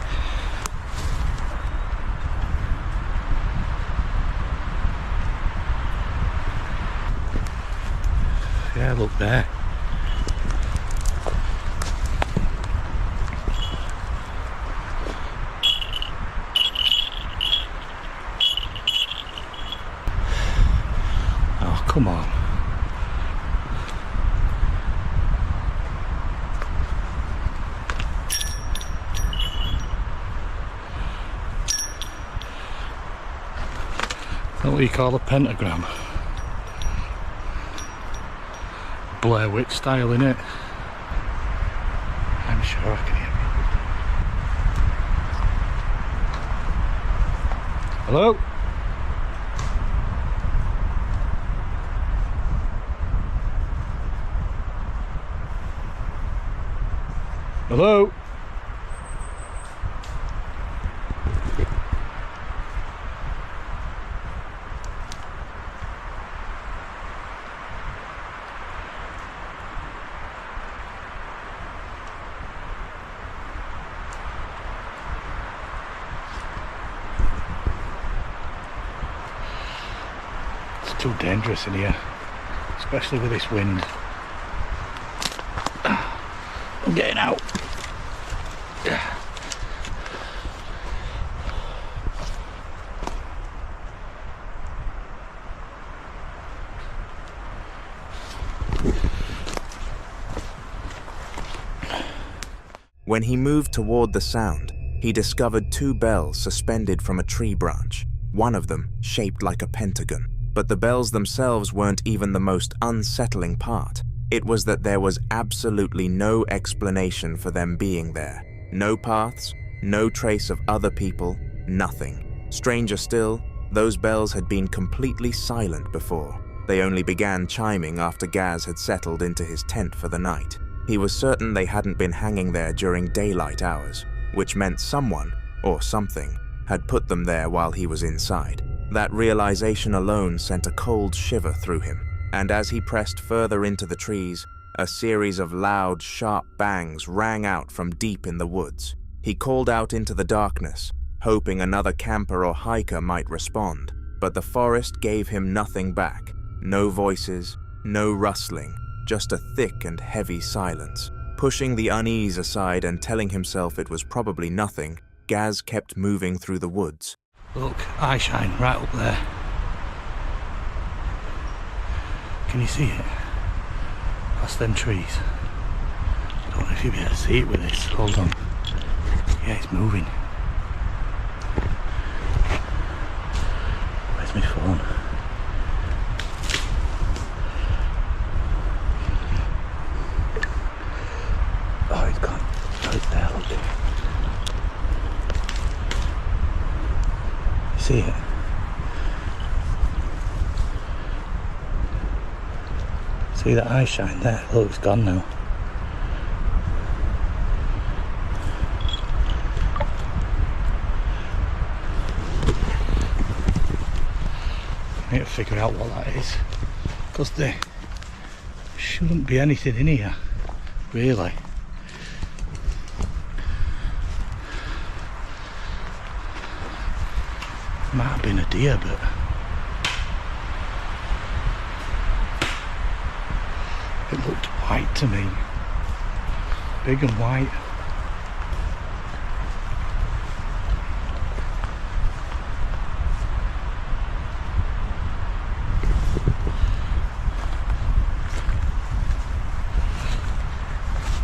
Yeah, look there. Come on. That's what you call a pentagram. Blair Witch style, innit? I'm sure I can hear it. Hello? Hello? It's too dangerous in here, especially with this wind. I'm getting out. When he moved toward the sound, he discovered 2 bells suspended from a tree branch, one of them shaped like a pentagon. But the bells themselves weren't even the most unsettling part. It was that there was absolutely no explanation for them being there. No paths, no trace of other people, nothing. Stranger still, those bells had been completely silent before. They only began chiming after Gaz had settled into his tent for the night. He was certain they hadn't been hanging there during daylight hours, which meant someone, or something, had put them there while he was inside. That realization alone sent a cold shiver through him, and as he pressed further into the trees, a series of loud, sharp bangs rang out from deep in the woods. He called out into the darkness, hoping another camper or hiker might respond, but the forest gave him nothing back. No voices, no rustling, just a thick and heavy silence. Pushing the unease aside and telling himself it was probably nothing, Gaz kept moving through the woods. Look, eye shine right up there. Can you see it? Past them trees. I don't know if you'll be able to see it with this. Hold on. Yeah, it's moving. Where's my phone? Oh, it's gone. Oh, it's there, look. You see it? See that eye shine there? Look, it's gone now. I need to figure out what that is, because there shouldn't be anything in here, really. Might have been a deer, but it looked white to me. Big and white.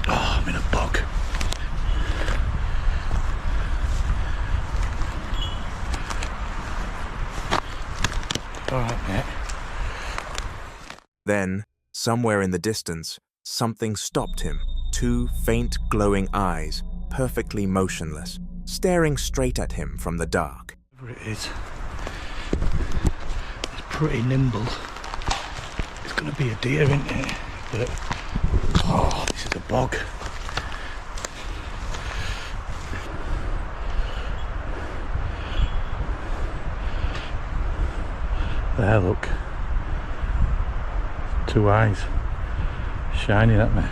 Oh, I'm in a bog. Alright, mate. Then, somewhere in the distance, something stopped him. 2 faint, glowing eyes, perfectly motionless, staring straight at him from the dark. Whatever it is, it's pretty nimble. It's going to be a deer, isn't it? But, oh, this is a bog. There, look. 2 eyes shining at me. I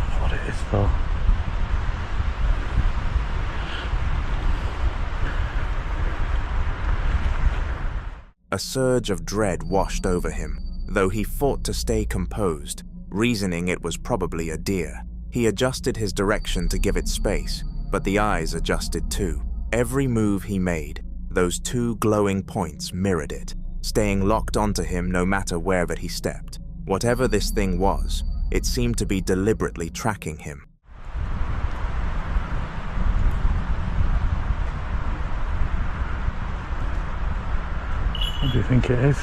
don't know what it is though. A surge of dread washed over him, though he fought to stay composed, reasoning it was probably a deer. He adjusted his direction to give it space, but the eyes adjusted too. Every move he made, those 2 glowing points mirrored it, staying locked onto him no matter wherever he stepped. Whatever this thing was, it seemed to be deliberately tracking him. What do you think it is?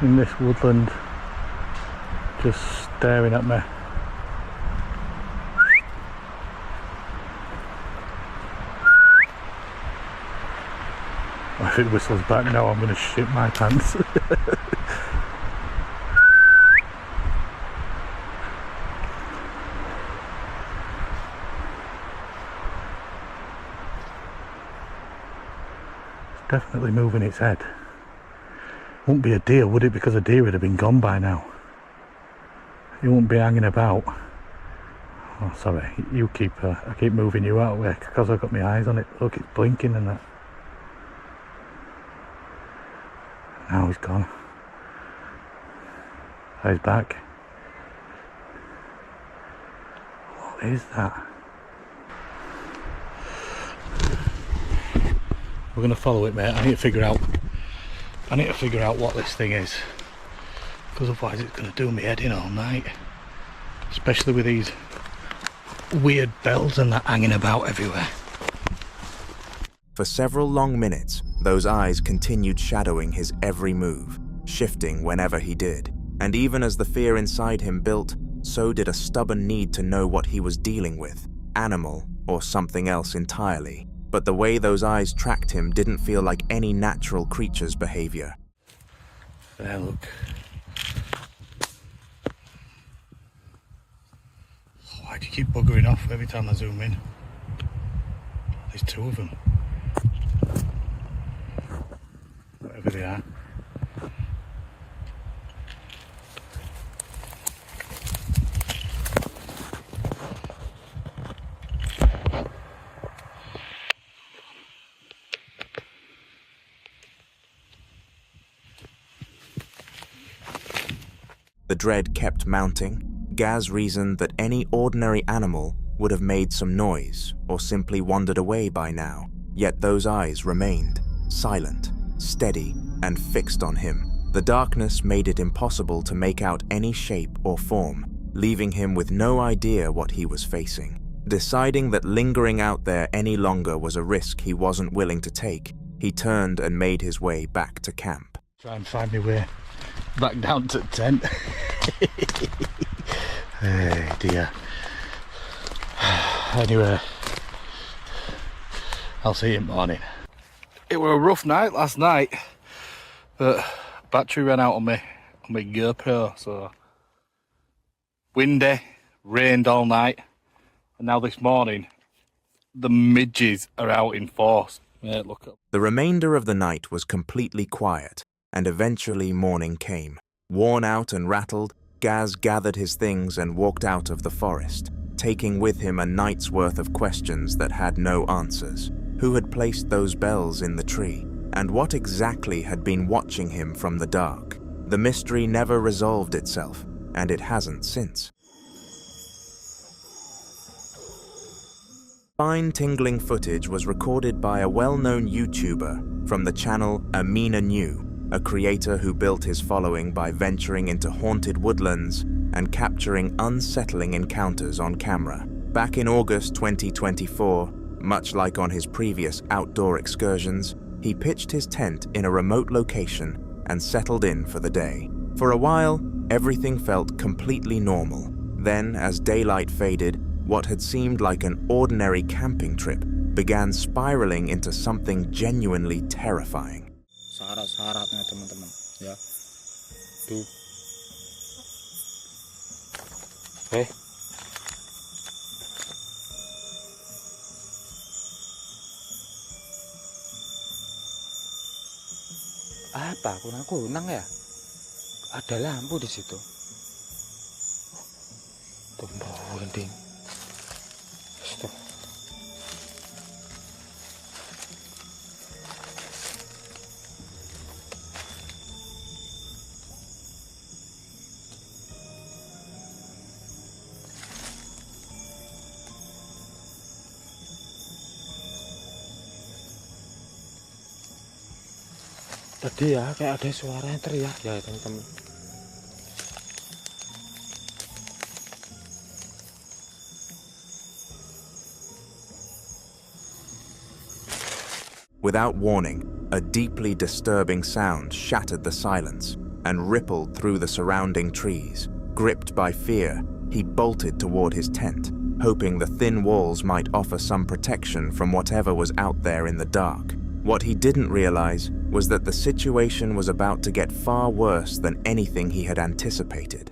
In this woodland, just staring at me. If it whistles back now, I'm going to shit my pants. It's definitely moving its head. Wouldn't be a deer, would it? Because a deer would have been gone by now. It wouldn't be hanging about. Oh, sorry, you keep, I keep moving you out of the way because I've got my eyes on it. Look, it's blinking and that. Now he's gone. Oh, he's back. What is that? We're going to follow it, mate. I need to figure out what this thing is. Because otherwise it's going to do me head in all night. Especially with these weird bells and that hanging about everywhere. For several long minutes, those eyes continued shadowing his every move, shifting whenever he did. And even as the fear inside him built, so did a stubborn need to know what he was dealing with, animal or something else entirely. But the way those eyes tracked him didn't feel like any natural creature's behavior. There, look. Why do you keep buggering off every time I zoom in? There's two of them. Whatever they are. The dread kept mounting. Gaz reasoned that any ordinary animal would have made some noise or simply wandered away by now, yet those eyes remained, silent, steady, and fixed on him. The darkness made it impossible to make out any shape or form, leaving him with no idea what he was facing. Deciding that lingering out there any longer was a risk he wasn't willing to take, he turned and made his way back to camp. Try and find my way back down to the tent. Hey dear. Anyway, I'll see you in the morning. It were a rough night last night, but battery ran out on my GoPro, so windy, rained all night, and now this morning the midges are out in force. Mate, look up. The remainder of the night was completely quiet, and eventually morning came. Worn out and rattled, Gaz gathered his things and walked out of the forest, taking with him a night's worth of questions that had no answers. Who had placed those bells in the tree? And what exactly had been watching him from the dark? The mystery never resolved itself, and it hasn't since. Fine tingling footage was recorded by a well-known YouTuber from the channel Amina New, a creator who built his following by venturing into haunted woodlands and capturing unsettling encounters on camera. Back in August 2024, much like on his previous outdoor excursions, he pitched his tent in a remote location and settled in for the day. For a while, everything felt completely normal. Then, as daylight faded, what had seemed like an ordinary camping trip began spiraling into something genuinely terrifying. Syarat-syaratnya teman-teman ya. Tuh. Apa kunang-kunang ya? Ada lampu di situ. Tunggu, Ding. Stop. Tadi ya kayak ada suara yang teriak ya teman-teman. Without warning, a deeply disturbing sound shattered the silence and rippled through the surrounding trees. Gripped by fear, he bolted toward his tent, hoping the thin walls might offer some protection from whatever was out there in the dark. What he didn't realize was that the situation was about to get far worse than anything he had anticipated.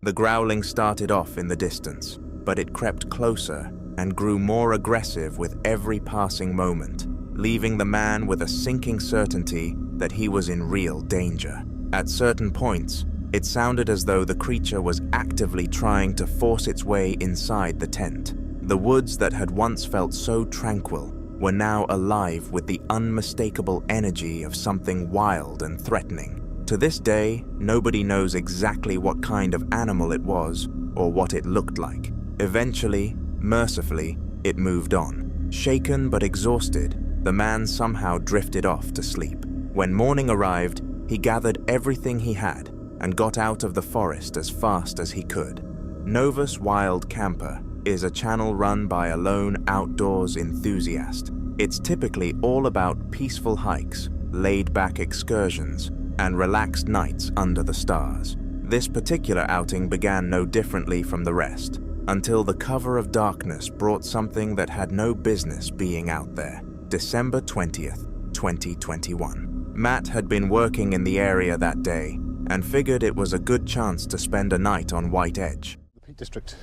The growling started off in the distance, but it crept closer and grew more aggressive with every passing moment, leaving the man with a sinking certainty that he was in real danger. At certain points, it sounded as though the creature was actively trying to force its way inside the tent. The woods that had once felt so tranquil were now alive with the unmistakable energy of something wild and threatening. To this day, nobody knows exactly what kind of animal it was or what it looked like. Eventually, mercifully, it moved on. Shaken but exhausted, the man somehow drifted off to sleep. When morning arrived, he gathered everything he had and got out of the forest as fast as he could. Novus Wild Camper is a channel run by a lone outdoors enthusiast. It's typically all about peaceful hikes, laid-back excursions, and relaxed nights under the stars. This particular outing began no differently from the rest, until the cover of darkness brought something that had no business being out there. December 20th, 2021. Matt had been working in the area that day and figured it was a good chance to spend a night on White Edge. The Peak District,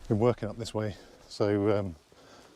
been working up this way, so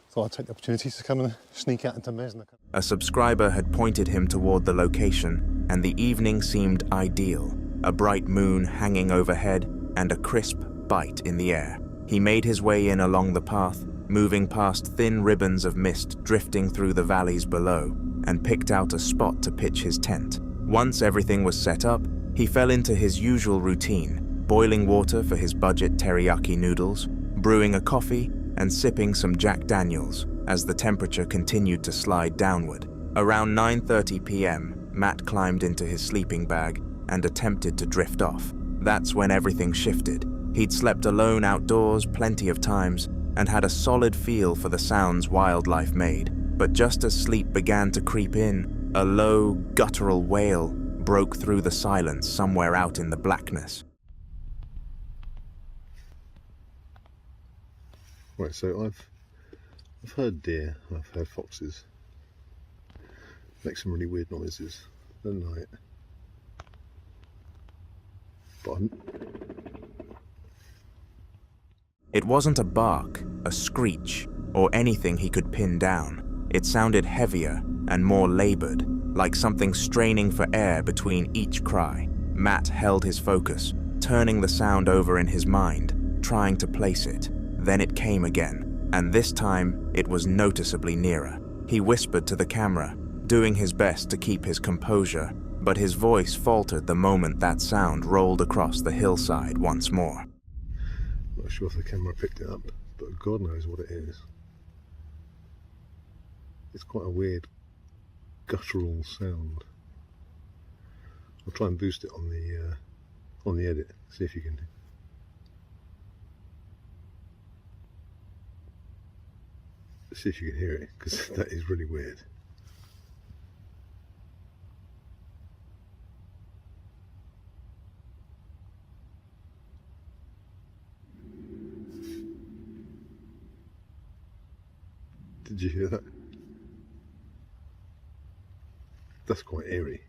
thought I'd take the opportunity to come and sneak out into Mesna. A subscriber had pointed him toward the location, and the evening seemed ideal. A bright moon hanging overhead and a crisp bite in the air. He made his way in along the path, moving past thin ribbons of mist drifting through the valleys below, and picked out a spot to pitch his tent. Once everything was set up, he fell into his usual routine, boiling water for his budget teriyaki noodles, brewing a coffee, and sipping some Jack Daniels as the temperature continued to slide downward. Around 9:30 p.m., Matt climbed into his sleeping bag and attempted to drift off. That's when everything shifted. He'd slept alone outdoors plenty of times and had a solid feel for the sounds wildlife made. But just as sleep began to creep in, a low, guttural wail broke through the silence somewhere out in the blackness. Right, so I've heard deer, I've heard foxes make some really weird noises at night, but It wasn't a bark, a screech, or anything he could pin down. It sounded heavier and more labored, like something straining for air between each cry. Matt held his focus, turning the sound over in his mind, trying to place it. Then it came again, and this time it was noticeably nearer. He whispered to the camera, doing his best to keep his composure, but his voice faltered the moment that sound rolled across the hillside once more. Not sure if the camera picked it up, but God knows what it is. It's quite a weird guttural sound. I'll try and boost it on the edit, see if you can hear it, because that is really weird. Did you hear that? That's quite eerie.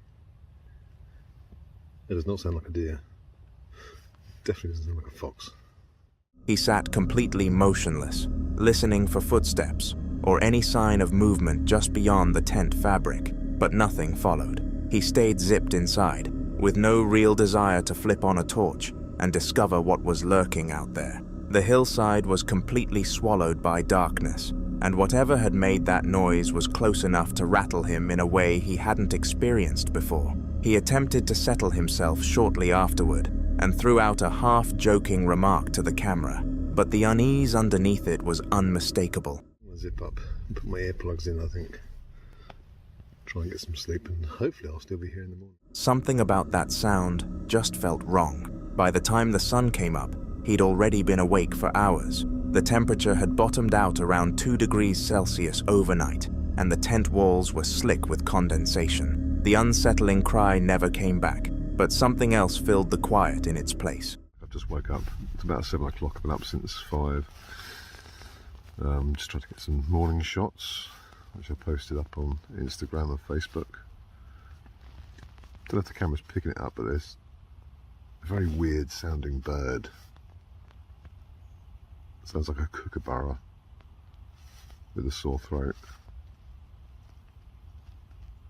It does not sound like a deer. Definitely doesn't sound like a fox. He sat completely motionless, listening for footsteps or any sign of movement just beyond the tent fabric, but nothing followed. He stayed zipped inside, with no real desire to flip on a torch and discover what was lurking out there. The hillside was completely swallowed by darkness, and whatever had made that noise was close enough to rattle him in a way he hadn't experienced before. He attempted to settle himself shortly afterward, and threw out a half-joking remark to the camera, but the unease underneath it was unmistakable. I'll zip up and put my earplugs in, I think. Try and get some sleep, and hopefully I'll still be here in the morning. Something about that sound just felt wrong. By the time the sun came up, he'd already been awake for hours. The temperature had bottomed out around 2 degrees Celsius overnight, and the tent walls were slick with condensation. The unsettling cry never came back, but something else filled the quiet in its place. I've just woke up. It's about 7 o'clock. I've been up since 5. Just trying to get some morning shots, which I posted up on Instagram and Facebook. Don't know if the camera's picking it up, but there's a very weird sounding bird. Sounds like a kookaburra with a sore throat.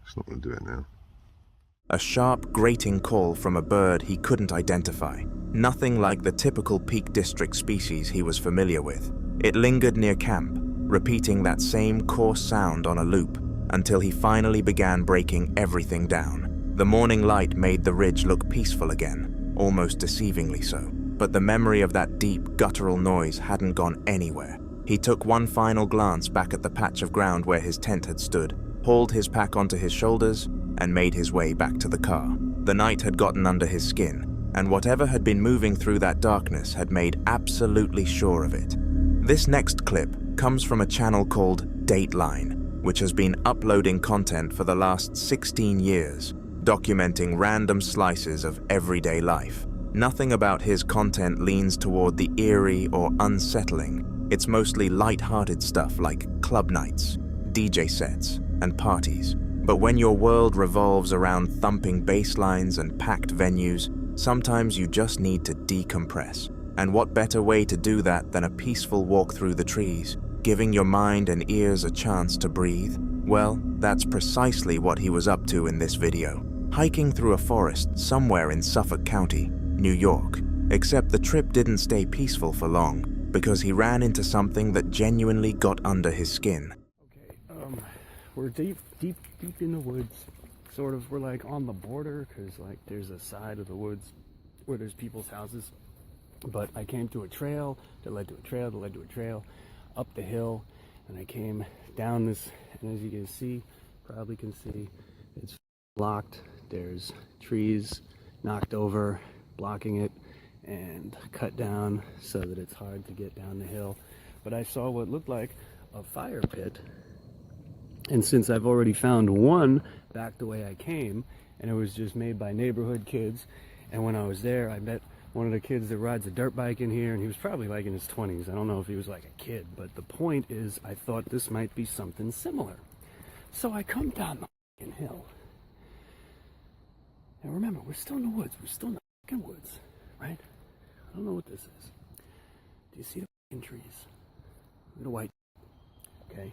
It's not going to do it now. A sharp, grating call from a bird he couldn't identify. Nothing like the typical Peak District species he was familiar with. It lingered near camp, repeating that same coarse sound on a loop, until he finally began breaking everything down. The morning light made the ridge look peaceful again, almost deceivingly so. But the memory of that deep, guttural noise hadn't gone anywhere. He took one final glance back at the patch of ground where his tent had stood, hauled his pack onto his shoulders, and made his way back to the car. The night had gotten under his skin, and whatever had been moving through that darkness had made absolutely sure of it. This next clip comes from a channel called Dateline, which has been uploading content for the last 16 years, documenting random slices of everyday life. Nothing about his content leans toward the eerie or unsettling. It's mostly light-hearted stuff like club nights, DJ sets, and parties. But when your world revolves around thumping bass lines and packed venues, sometimes you just need to decompress. And what better way to do that than a peaceful walk through the trees, giving your mind and ears a chance to breathe? Well, that's precisely what he was up to in this video. Hiking through a forest somewhere in Suffolk County, New York. Except the trip didn't stay peaceful for long, because he ran into something that genuinely got under his skin. Okay, we're deep in the woods. Sort of, we're like on the border, because like there's a side of the woods where there's people's houses. But I came to a trail that led to a trail that led to a trail, up the hill, and I came down this, and as you can see, probably can see, it's locked. There's trees knocked over, blocking it, and cut down so that it's hard to get down the hill. But I saw what looked like a fire pit, and since I've already found one back the way I came, and it was just made by neighborhood kids, and when I was there I met one of the kids that rides a dirt bike in here, and he was probably like in his 20s. I don't know if he was like a kid, but the point is I thought this might be something similar. So I come down the fucking hill. And remember, we're still in the woods. We're still in the fucking woods, right? I don't know what this is. Do you see the trees. Look at the white. Okay.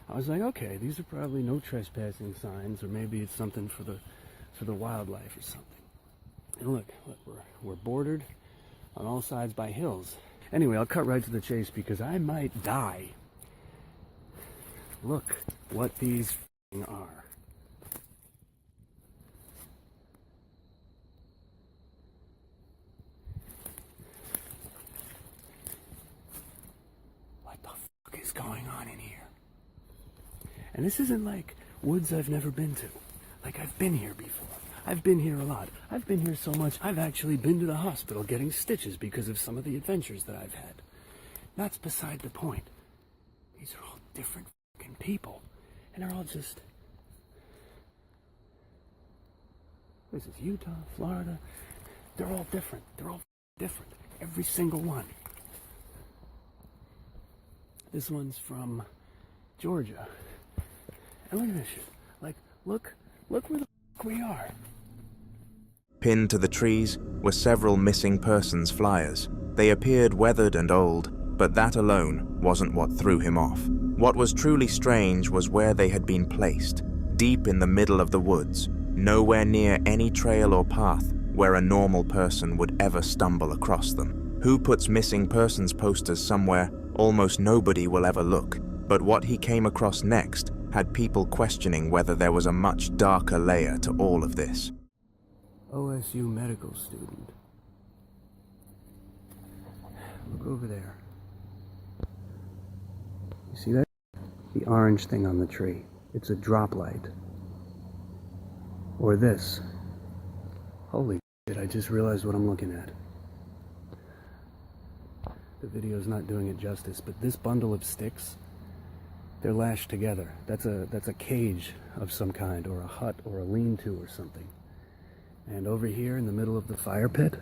I was like, okay, these are probably no trespassing signs, or maybe it's something for the wildlife or something. And look, we're bordered on all sides by hills. Anyway, I'll cut right to the chase because I might die. Look what these are. What the fuck is going on in here? And this isn't like woods I've never been to. Like, I've been here before. I've been here a lot. I've been here so much, I've actually been to the hospital getting stitches because of some of the adventures that I've had. That's beside the point. These are all different fucking people. And they're all just... This is Utah, Florida. They're all different. They're all different. Every single one. This one's from Georgia. And look at this shit. Like, look where the fuck we are. Pinned to the trees were several missing persons flyers. They appeared weathered and old, but that alone wasn't what threw him off. What was truly strange was where they had been placed, deep in the middle of the woods, nowhere near any trail or path where a normal person would ever stumble across them. Who puts missing persons posters somewhere almost nobody will ever look? But what he came across next had people questioning whether there was a much darker layer to all of this. OSU medical student. Look over there. You see that? The orange thing on the tree. It's a drop light. Or this. Holy shit, I just realized what I'm looking at. The video's not doing it justice, but this bundle of sticks, they're lashed together. That's a cage of some kind, or a hut, or a lean-to or something. And over here in the middle of the fire pit,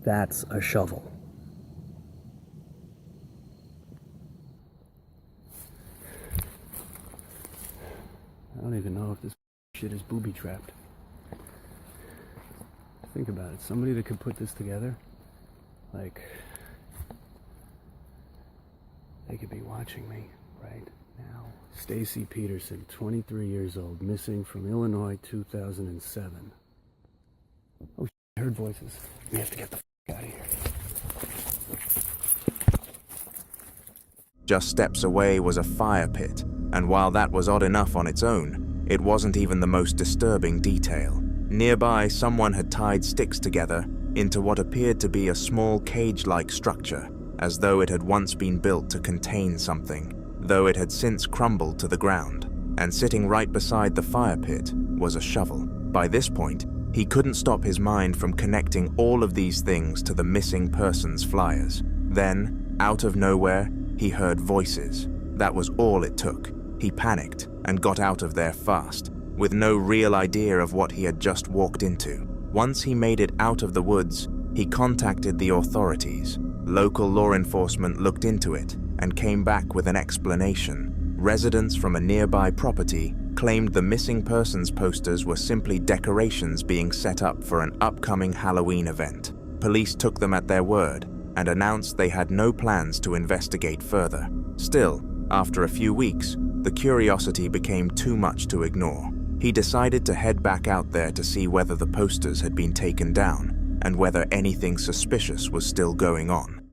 that's a shovel. I don't even know if this shit is booby-trapped. Think about it. Somebody that could put this together, like, they could be watching me right now. Stacy Peterson, 23 years old, missing from Illinois, 2007. Oh, I heard voices. We have to get the f*** out of here. Just steps away was a fire pit, and while that was odd enough on its own, it wasn't even the most disturbing detail. Nearby, someone had tied sticks together into what appeared to be a small cage-like structure, as though it had once been built to contain something, though it had since crumbled to the ground. And sitting right beside the fire pit was a shovel. By this point, he couldn't stop his mind from connecting all of these things to the missing persons flyers. Then, out of nowhere, he heard voices. That was all it took. He panicked and got out of there fast, with no real idea of what he had just walked into. Once he made it out of the woods, he contacted the authorities. Local law enforcement looked into it and came back with an explanation. Residents from a nearby property claimed the missing persons posters were simply decorations being set up for an upcoming Halloween event. Police took them at their word and announced they had no plans to investigate further. Still, after a few weeks, the curiosity became too much to ignore. He decided to head back out there to see whether the posters had been taken down and whether anything suspicious was still going on.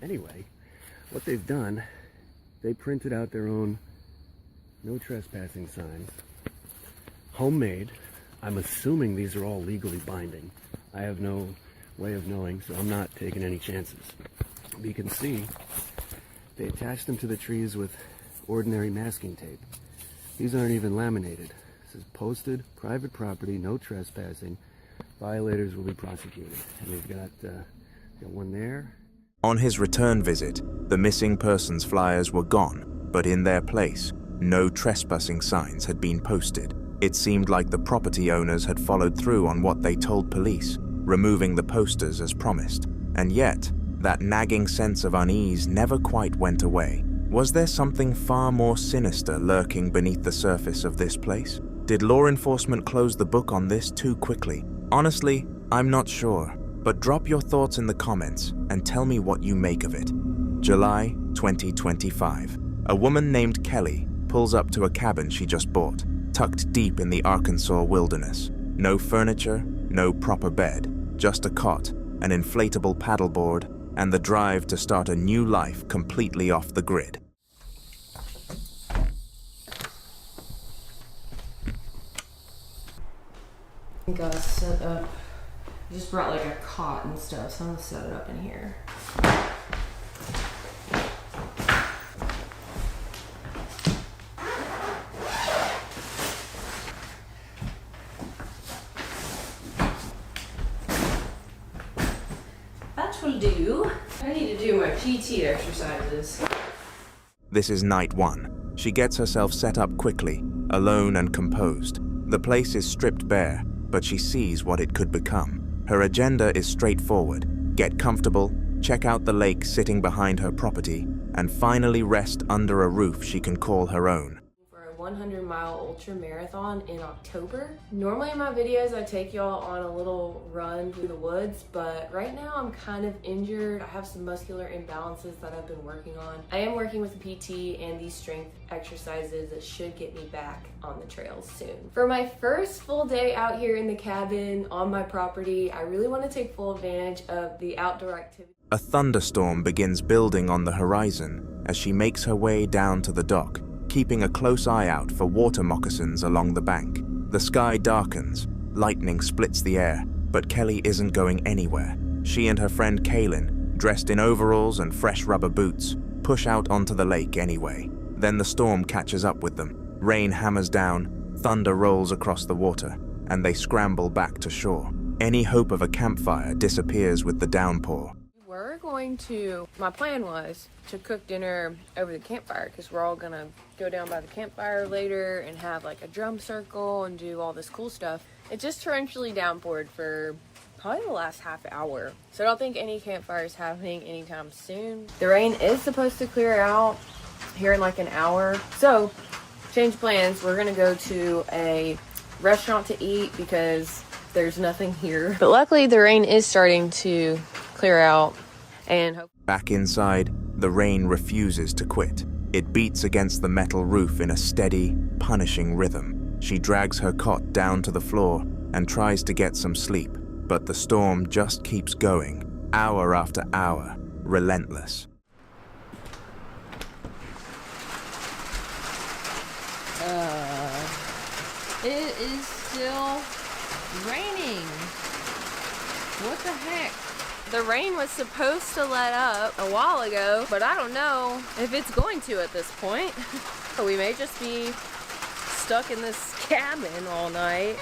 Anyway, what they've done, they printed out their own no trespassing signs, homemade. I'm assuming these are all legally binding. I have no way of knowing, so I'm not taking any chances. But you can see they attached them to the trees with ordinary masking tape. These aren't even laminated. This is posted, private property, no trespassing. Violators will be prosecuted. And we've got one there. On his return visit, the missing persons flyers were gone, but in their place, no trespassing signs had been posted. It seemed like the property owners had followed through on what they told police, removing the posters as promised. And yet, that nagging sense of unease never quite went away. Was there something far more sinister lurking beneath the surface of this place? Did law enforcement close the book on this too quickly? Honestly, I'm not sure. But drop your thoughts in the comments and tell me what you make of it. July 2025. A woman named Kelly pulls up to a cabin she just bought, tucked deep in the Arkansas wilderness. No furniture, no proper bed, just a cot, an inflatable paddleboard, and the drive to start a new life completely off the grid. I think I set up, I just brought like a cot and stuff, so I'm gonna set it up in here. That will do. I need to do my PT exercises. This is night 1. She gets herself set up quickly, alone and composed. The place is stripped bare, but she sees what it could become. Her agenda is straightforward: get comfortable, check out the lake sitting behind her property, and finally rest under a roof she can call her own. 100-mile ultra marathon in October. Normally in my videos I take y'all on a little run through the woods, but right now I'm kind of injured. I have some muscular imbalances that I've been working on. I am working with a PT and these strength exercises that should get me back on the trails soon. For my first full day out here in the cabin on my property, I really want to take full advantage of the outdoor activity. A thunderstorm begins building on the horizon as she makes her way down to the dock, keeping a close eye out for water moccasins along the bank. The sky darkens, lightning splits the air, but Kelly isn't going anywhere. She and her friend Kaylin, dressed in overalls and fresh rubber boots, push out onto the lake anyway. Then the storm catches up with them. Rain hammers down, thunder rolls across the water, and they scramble back to shore. Any hope of a campfire disappears with the downpour. My plan was to cook dinner over the campfire because we're all gonna go down by the campfire later and have like a drum circle and do all this cool stuff. It just torrentially downpoured for probably the last half hour, so I don't think any campfire is happening anytime soon. The rain is supposed to clear out here in like an hour, so change plans. We're gonna go to a restaurant to eat because there's nothing here, but luckily the rain is starting to clear out. And back inside, the rain refuses to quit. It beats against the metal roof in a steady, punishing rhythm. She drags her cot down to the floor and tries to get some sleep, but the storm just keeps going, hour after hour, relentless. It is still raining. What the heck? The rain was supposed to let up a while ago, but I don't know if it's going to at this point. We may just be stuck in this cabin all night.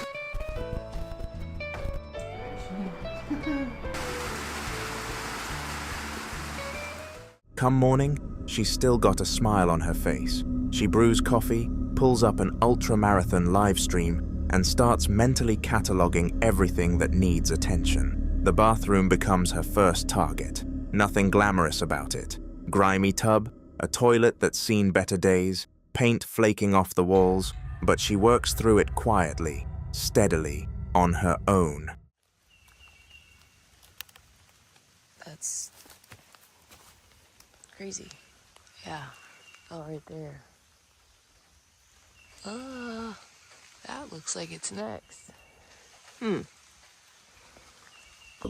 Come morning, she's still got a smile on her face. She brews coffee, pulls up an ultra-marathon live stream, and starts mentally cataloging everything that needs attention. The bathroom becomes her first target. Nothing glamorous about it. Grimy tub, a toilet that's seen better days, paint flaking off the walls, but she works through it quietly, steadily, on her own. That's crazy. Yeah. Oh, right there. That looks like it's next. Good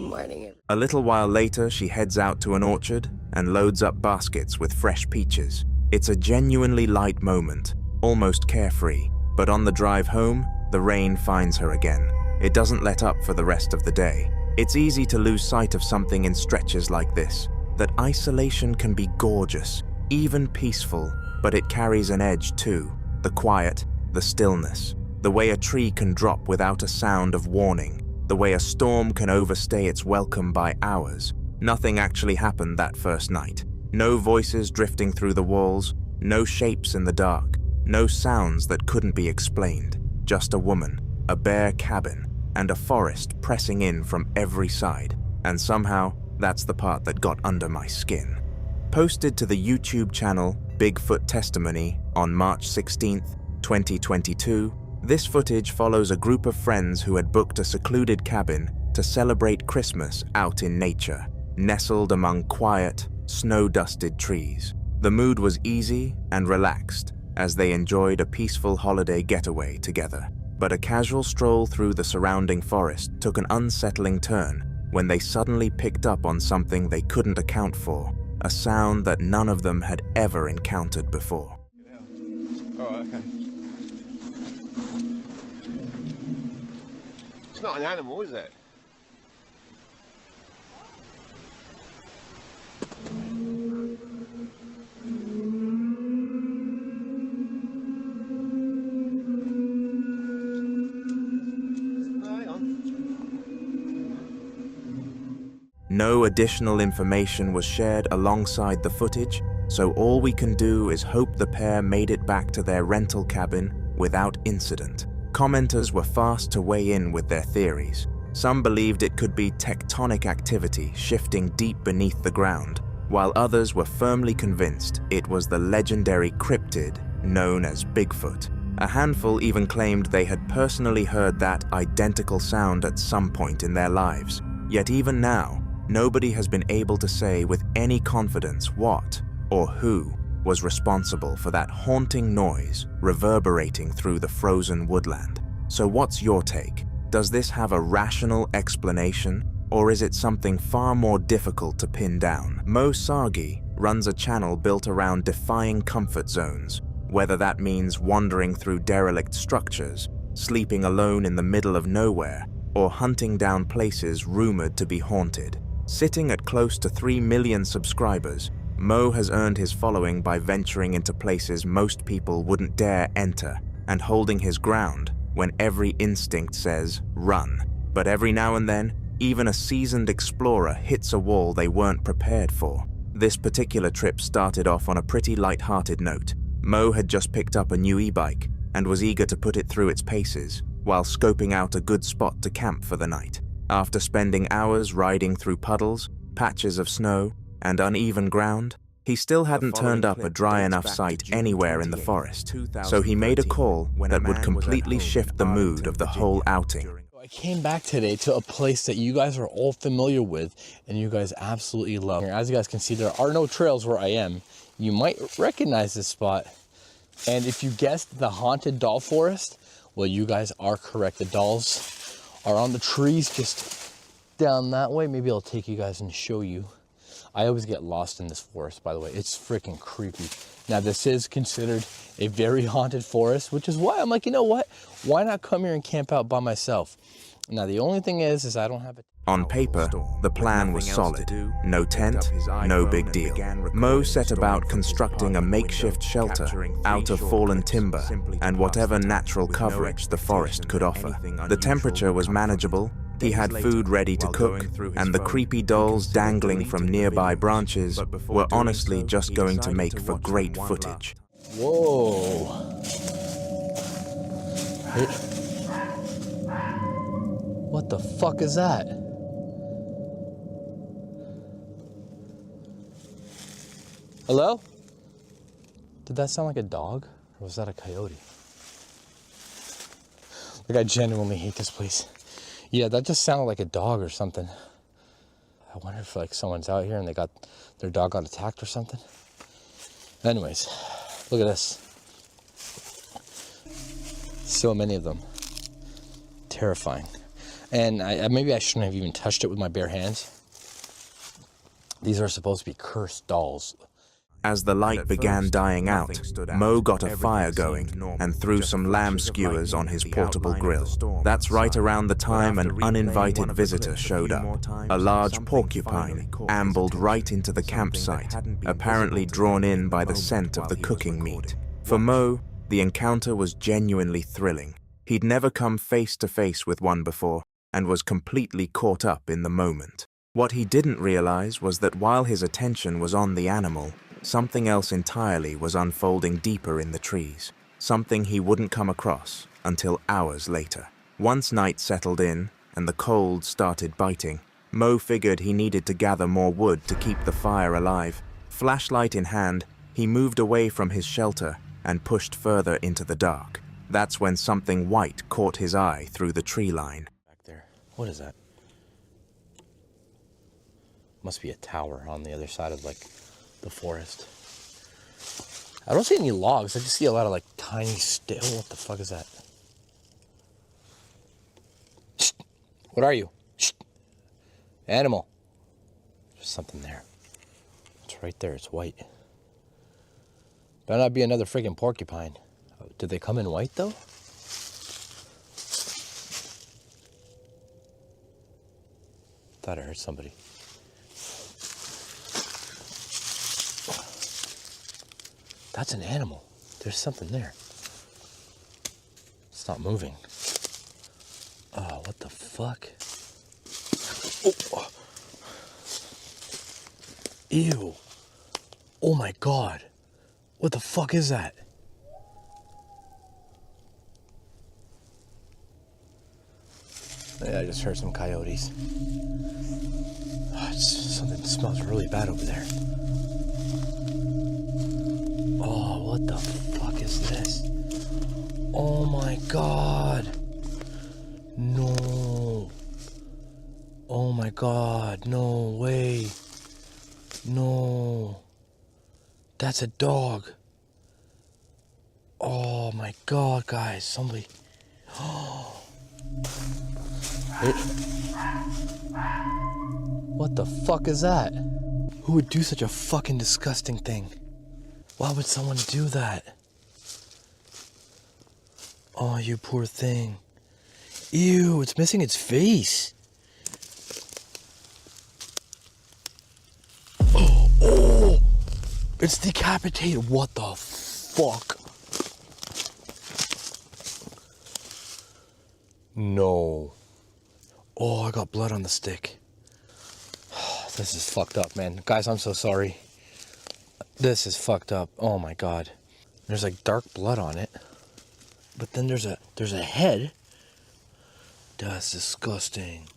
morning. A little while later, she heads out to an orchard and loads up baskets with fresh peaches. It's a genuinely light moment, almost carefree, but on the drive home, the rain finds her again. It doesn't let up for the rest of the day. It's easy to lose sight of something in stretches like this, that isolation can be gorgeous, even peaceful, but it carries an edge too. The quiet, the stillness, the way a tree can drop without a sound of warning, the way a storm can overstay its welcome by hours. Nothing actually happened that first night. No voices drifting through the walls, no shapes in the dark, no sounds that couldn't be explained. Just a woman, a bare cabin, and a forest pressing in from every side. And somehow, that's the part that got under my skin. Posted to the YouTube channel Bigfoot Testimony on March 16th, 2022, this footage follows a group of friends who had booked a secluded cabin to celebrate Christmas out in nature, nestled among quiet, snow-dusted trees. The mood was easy and relaxed as they enjoyed a peaceful holiday getaway together. But a casual stroll through the surrounding forest took an unsettling turn when they suddenly picked up on something they couldn't account for, a sound that none of them had ever encountered before. Oh, okay. It's not an animal, is it? No additional information was shared alongside the footage, so all we can do is hope the pair made it back to their rental cabin without incident. Commenters were fast to weigh in with their theories. Some believed it could be tectonic activity shifting deep beneath the ground, while others were firmly convinced it was the legendary cryptid known as Bigfoot. A handful even claimed they had personally heard that identical sound at some point in their lives. Yet even now, nobody has been able to say with any confidence what or who was responsible for that haunting noise reverberating through the frozen woodland. So what's your take? Does this have a rational explanation, or is it something far more difficult to pin down? Mo Sagi runs a channel built around defying comfort zones, whether that means wandering through derelict structures, sleeping alone in the middle of nowhere, or hunting down places rumored to be haunted. Sitting at close to 3 million subscribers, Mo has earned his following by venturing into places most people wouldn't dare enter and holding his ground when every instinct says run. But every now and then, even a seasoned explorer hits a wall they weren't prepared for. This particular trip started off on a pretty light-hearted note. Mo had just picked up a new e-bike and was eager to put it through its paces while scoping out a good spot to camp for the night. After spending hours riding through puddles, patches of snow, and uneven ground, he still hadn't turned up a dry enough site anywhere in the forest, so he made a call that would completely shift the mood of the whole outing. I came back today to a place that you guys are all familiar with and you guys absolutely love. As you guys can see, there are no trails where I am. You might recognize this spot. And if you guessed the haunted doll forest, well, you guys are correct. The dolls are on the trees just down that way. Maybe I'll take you guys and show you. I always get lost in this forest, by the way. It's freaking creepy. Now, this is considered a very haunted forest, which is why I'm like, you know what? Why not come here and camp out by myself? Now, the only thing is I don't have a... On paper, the plan was solid. No tent, no big deal. Mo set about constructing a makeshift shelter out of fallen timber and whatever natural coverage the forest could offer. The temperature was manageable, he had food ready to cook, and the creepy dolls dangling from nearby branches were honestly just going to make for great footage. Whoa. What the fuck is that? Hello? Did that sound like a dog? Or was that a coyote? Like, I genuinely hate this place. Yeah, that just sounded like a dog or something. I wonder if like someone's out here and their dog got attacked or something. Anyways, look at this. So many of them. Terrifying. And maybe I shouldn't have even touched it with my bare hands. These are supposed to be cursed dolls. As the light began dying out, Mo got a fire going and threw some lamb skewers on his portable grill. That's right around the time an uninvited visitor showed up. A large porcupine ambled right into the campsite, apparently drawn in by the scent of the cooking meat. For Mo, the encounter was genuinely thrilling. He'd never come face to face with one before and was completely caught up in the moment. What he didn't realize was that while his attention was on the animal, something else entirely was unfolding deeper in the trees, something he wouldn't come across until hours later. Once night settled in and the cold started biting, Mo figured he needed to gather more wood to keep the fire alive. Flashlight in hand, he moved away from his shelter and pushed further into the dark. That's when something white caught his eye through the tree line. Back there. What is that? Must be a tower on the other side of like the forest. I don't see any logs. I just see a lot of like tiny what the fuck is that? Shh. What are you? Shh. Animal. There's something there. It's right there. It's white. Better not be another friggin' porcupine. Did they come in white though? Thought I heard somebody. That's an animal. There's something there. It's not moving. Oh, what the fuck? Oh. Ew. Oh my god. What the fuck is that? Yeah, I just heard some coyotes. Oh, something smells really bad over there. Oh, what the fuck is this? Oh my god. No. Oh my god, no way. No. That's a dog. Oh my god, guys, somebody. What the fuck is that? Who would do such a fucking disgusting thing? Why would someone do that? Oh, you poor thing. Ew, it's missing its face. Oh, it's decapitated. What the fuck? No. Oh, I got blood on the stick. This is fucked up, man. Guys, I'm so sorry. This is fucked up. Oh my god. There's like dark blood on it. But then there's a head. That's disgusting.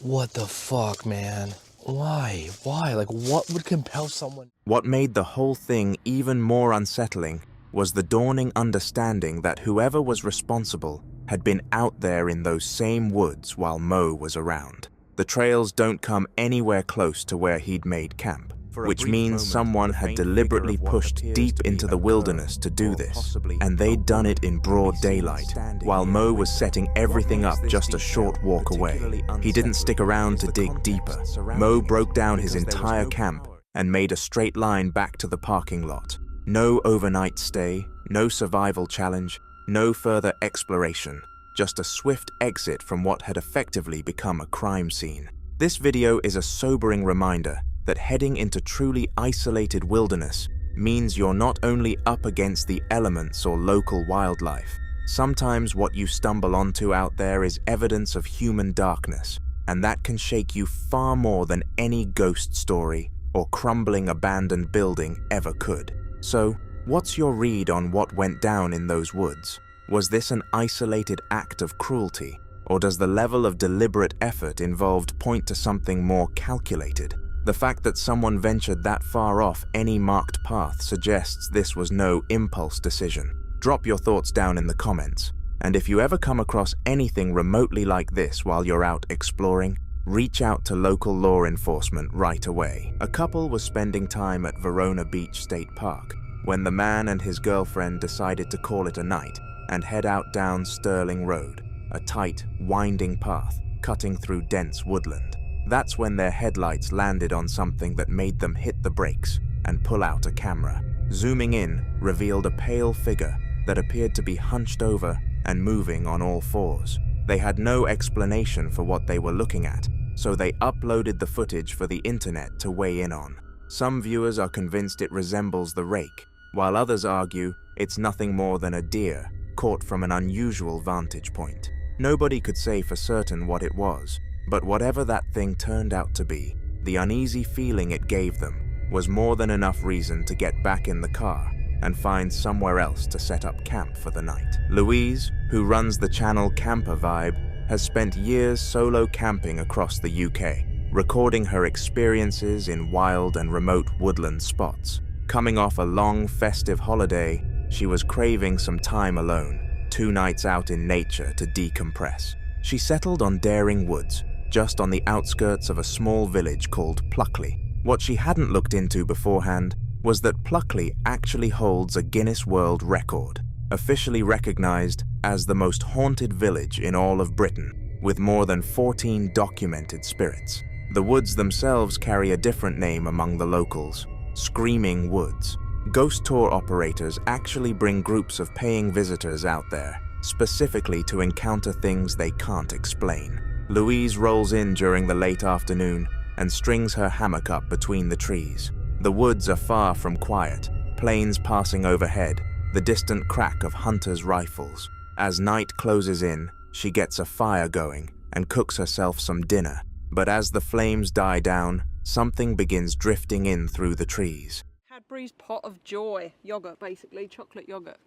What the fuck, man? Why? Like, what would compel someone? What made the whole thing even more unsettling was the dawning understanding that whoever was responsible had been out there in those same woods while Mo was around. The trails don't come anywhere close to where he'd made camp, which means someone had deliberately pushed deep into the wilderness to do this, and they'd done it in broad daylight, while Mo was setting everything up just a short walk away. He didn't stick around to dig deeper. Mo broke down his entire camp and made a straight line back to the parking lot. No overnight stay, no survival challenge, no further exploration, just a swift exit from what had effectively become a crime scene. This video is a sobering reminder that heading into truly isolated wilderness means you're not only up against the elements or local wildlife. Sometimes what you stumble onto out there is evidence of human darkness, and that can shake you far more than any ghost story or crumbling abandoned building ever could. So, what's your read on what went down in those woods? Was this an isolated act of cruelty, or does the level of deliberate effort involved point to something more calculated? The fact that someone ventured that far off any marked path suggests this was no impulse decision. Drop your thoughts down in the comments, and if you ever come across anything remotely like this while you're out exploring, reach out to local law enforcement right away. A couple was spending time at Verona Beach State Park when the man and his girlfriend decided to call it a night and head out down Sterling Road, a tight, winding path cutting through dense woodland. That's when their headlights landed on something that made them hit the brakes and pull out a camera. Zooming in revealed a pale figure that appeared to be hunched over and moving on all fours. They had no explanation for what they were looking at, so they uploaded the footage for the internet to weigh in on. Some viewers are convinced it resembles the rake, while others argue it's nothing more than a deer caught from an unusual vantage point. Nobody could say for certain what it was, but whatever that thing turned out to be, the uneasy feeling it gave them was more than enough reason to get back in the car and find somewhere else to set up camp for the night. Louise, who runs the channel Camper Vibe, has spent years solo camping across the UK, recording her experiences in wild and remote woodland spots. Coming off a long, festive holiday, she was craving some time alone, 2 nights out in nature to decompress. She settled on Daring Woods, just on the outskirts of a small village called Pluckley. What she hadn't looked into beforehand was that Pluckley actually holds a Guinness World Record, officially recognized as the most haunted village in all of Britain, with more than 14 documented spirits. The woods themselves carry a different name among the locals, Screaming Woods. Ghost tour operators actually bring groups of paying visitors out there, specifically to encounter things they can't explain. Louise rolls in during the late afternoon and strings her hammock up between the trees. The woods are far from quiet, planes passing overhead, the distant crack of hunters' rifles. As night closes in, she gets a fire going and cooks herself some dinner. But as the flames die down, something begins drifting in through the trees. Cadbury's Pot of Joy. Yogurt, basically. Chocolate yogurt.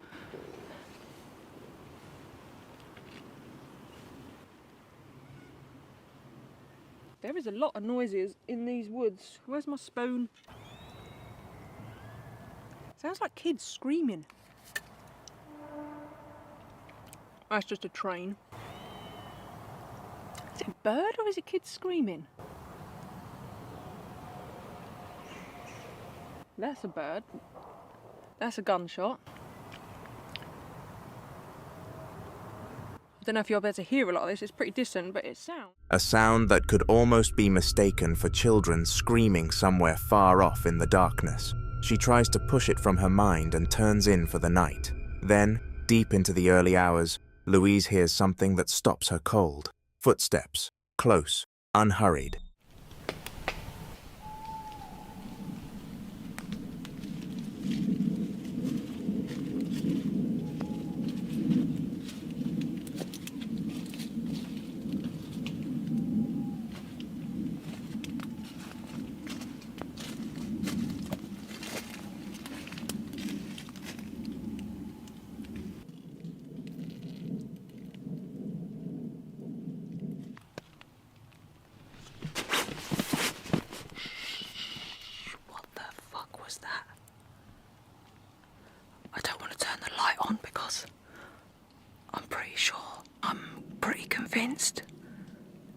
There is a lot of noises in these woods. Where's my spoon? Sounds like kids screaming. That's just a train. Is it a bird or is it kids screaming? That's a bird. That's a gunshot. I don't know if you'll be able to hear a lot of this, it's pretty distant, but it sounds. A sound that could almost be mistaken for children screaming somewhere far off in the darkness. She tries to push it from her mind and turns in for the night. Then, deep into the early hours, Louise hears something that stops her cold. Footsteps, close, unhurried.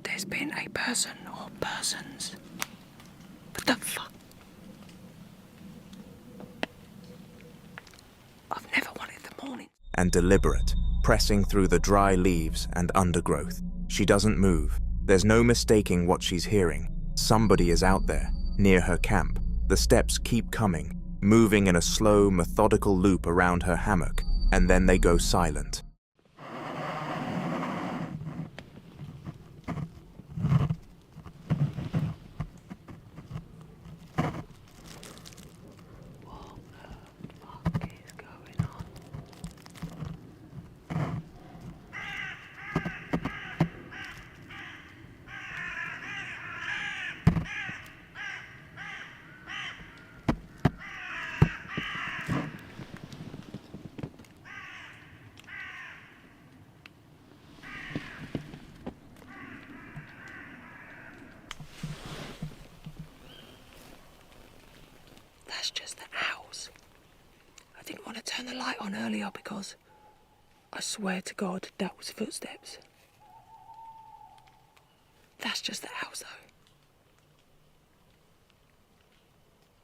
There's been a person or persons. What the fuck? I've never wanted the morning. And deliberate, pressing through the dry leaves and undergrowth. She doesn't move. There's no mistaking what she's hearing. Somebody is out there, near her camp. The steps keep coming, moving in a slow, methodical loop around her hammock, and then they go silent. That's just the owls. I didn't want to turn the light on earlier because I swear to God that was footsteps. That's just the owls though.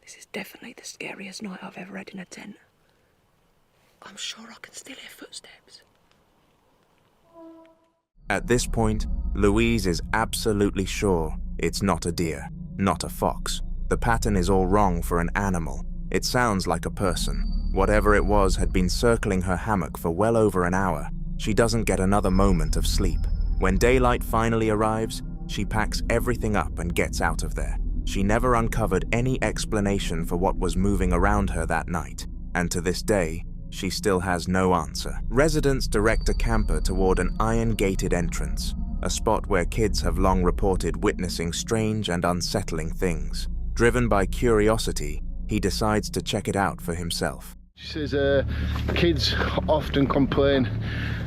This is definitely the scariest night I've ever had in a tent. I'm sure I can still hear footsteps. At this point, Louise is absolutely sure it's not a deer, not a fox. The pattern is all wrong for an animal. It sounds like a person. Whatever it was had been circling her hammock for well over an hour. She doesn't get another moment of sleep. When daylight finally arrives, she packs everything up and gets out of there. She never uncovered any explanation for what was moving around her that night, and to this day, she still has no answer. Residents direct a camper toward an iron-gated entrance, a spot where kids have long reported witnessing strange and unsettling things. Driven by curiosity, he decides to check it out for himself. She says kids often complain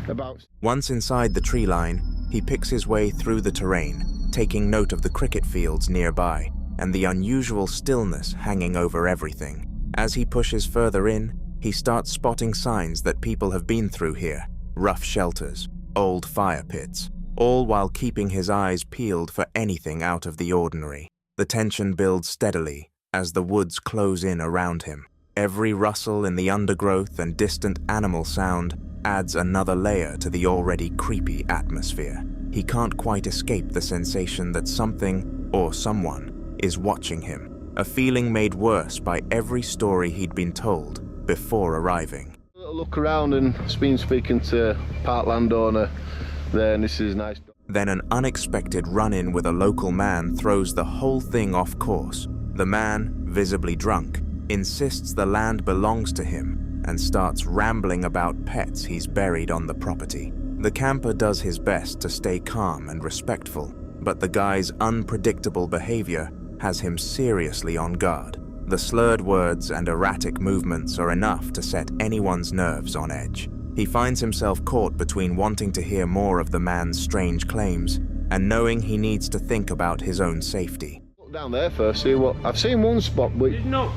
about... Once inside the tree line, he picks his way through the terrain, taking note of the cricket fields nearby and the unusual stillness hanging over everything. As he pushes further in, he starts spotting signs that people have been through here. Rough shelters, old fire pits, all while keeping his eyes peeled for anything out of the ordinary. The tension builds steadily as the woods close in around him. Every rustle in the undergrowth and distant animal sound adds another layer to the already creepy atmosphere. He can't quite escape the sensation that something or someone is watching him, a feeling made worse by every story he'd been told before arriving. A little look around and been speaking to part landowner there, and this is nice. Then an unexpected run-in with a local man throws the whole thing off course. The man, visibly drunk, insists the land belongs to him and starts rambling about pets he's buried on the property. The camper does his best to stay calm and respectful, but the guy's unpredictable behavior has him seriously on guard. The slurred words and erratic movements are enough to set anyone's nerves on edge. He finds himself caught between wanting to hear more of the man's strange claims and knowing he needs to think about his own safety. Look down there first, see what I've seen one spot, but it's not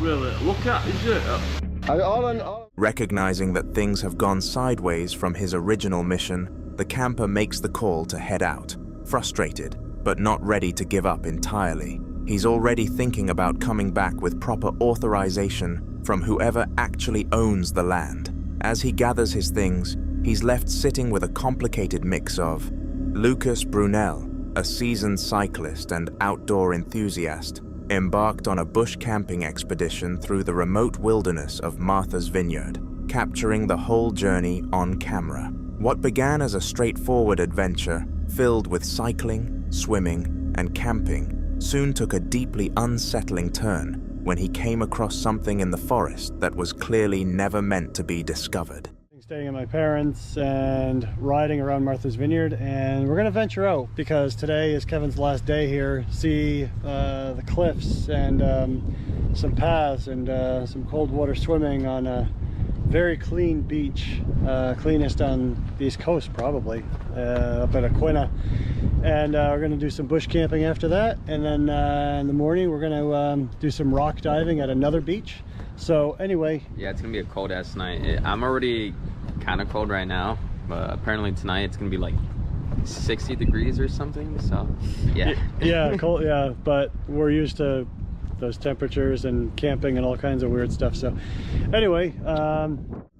really a look at, is it? Recognizing that things have gone sideways from his original mission, the camper makes the call to head out, frustrated but not ready to give up entirely. He's already thinking about coming back with proper authorization from whoever actually owns the land. As he gathers his things, he's left sitting with a complicated mix of Lucas Brunel, a seasoned cyclist and outdoor enthusiast, embarked on a bush camping expedition through the remote wilderness of Martha's Vineyard, capturing the whole journey on camera. What began as a straightforward adventure, filled with cycling, swimming, and camping, soon took a deeply unsettling turn when he came across something in the forest that was clearly never meant to be discovered. Staying at my parents and riding around Martha's Vineyard, and we're gonna venture out because today is Kevin's last day here. See the cliffs and some paths and some cold water swimming on a very clean beach, cleanest on the East Coast probably, up at Aquina. And we're gonna do some bush camping after that, and then in the morning we're gonna do some rock diving at another beach. So anyway, yeah, it's gonna be a cold ass night. I'm already kind of cold right now, but apparently tonight it's gonna be like 60 degrees or something, so yeah. Yeah, cold, yeah, but we're used to those temperatures and camping and all kinds of weird stuff. So anyway,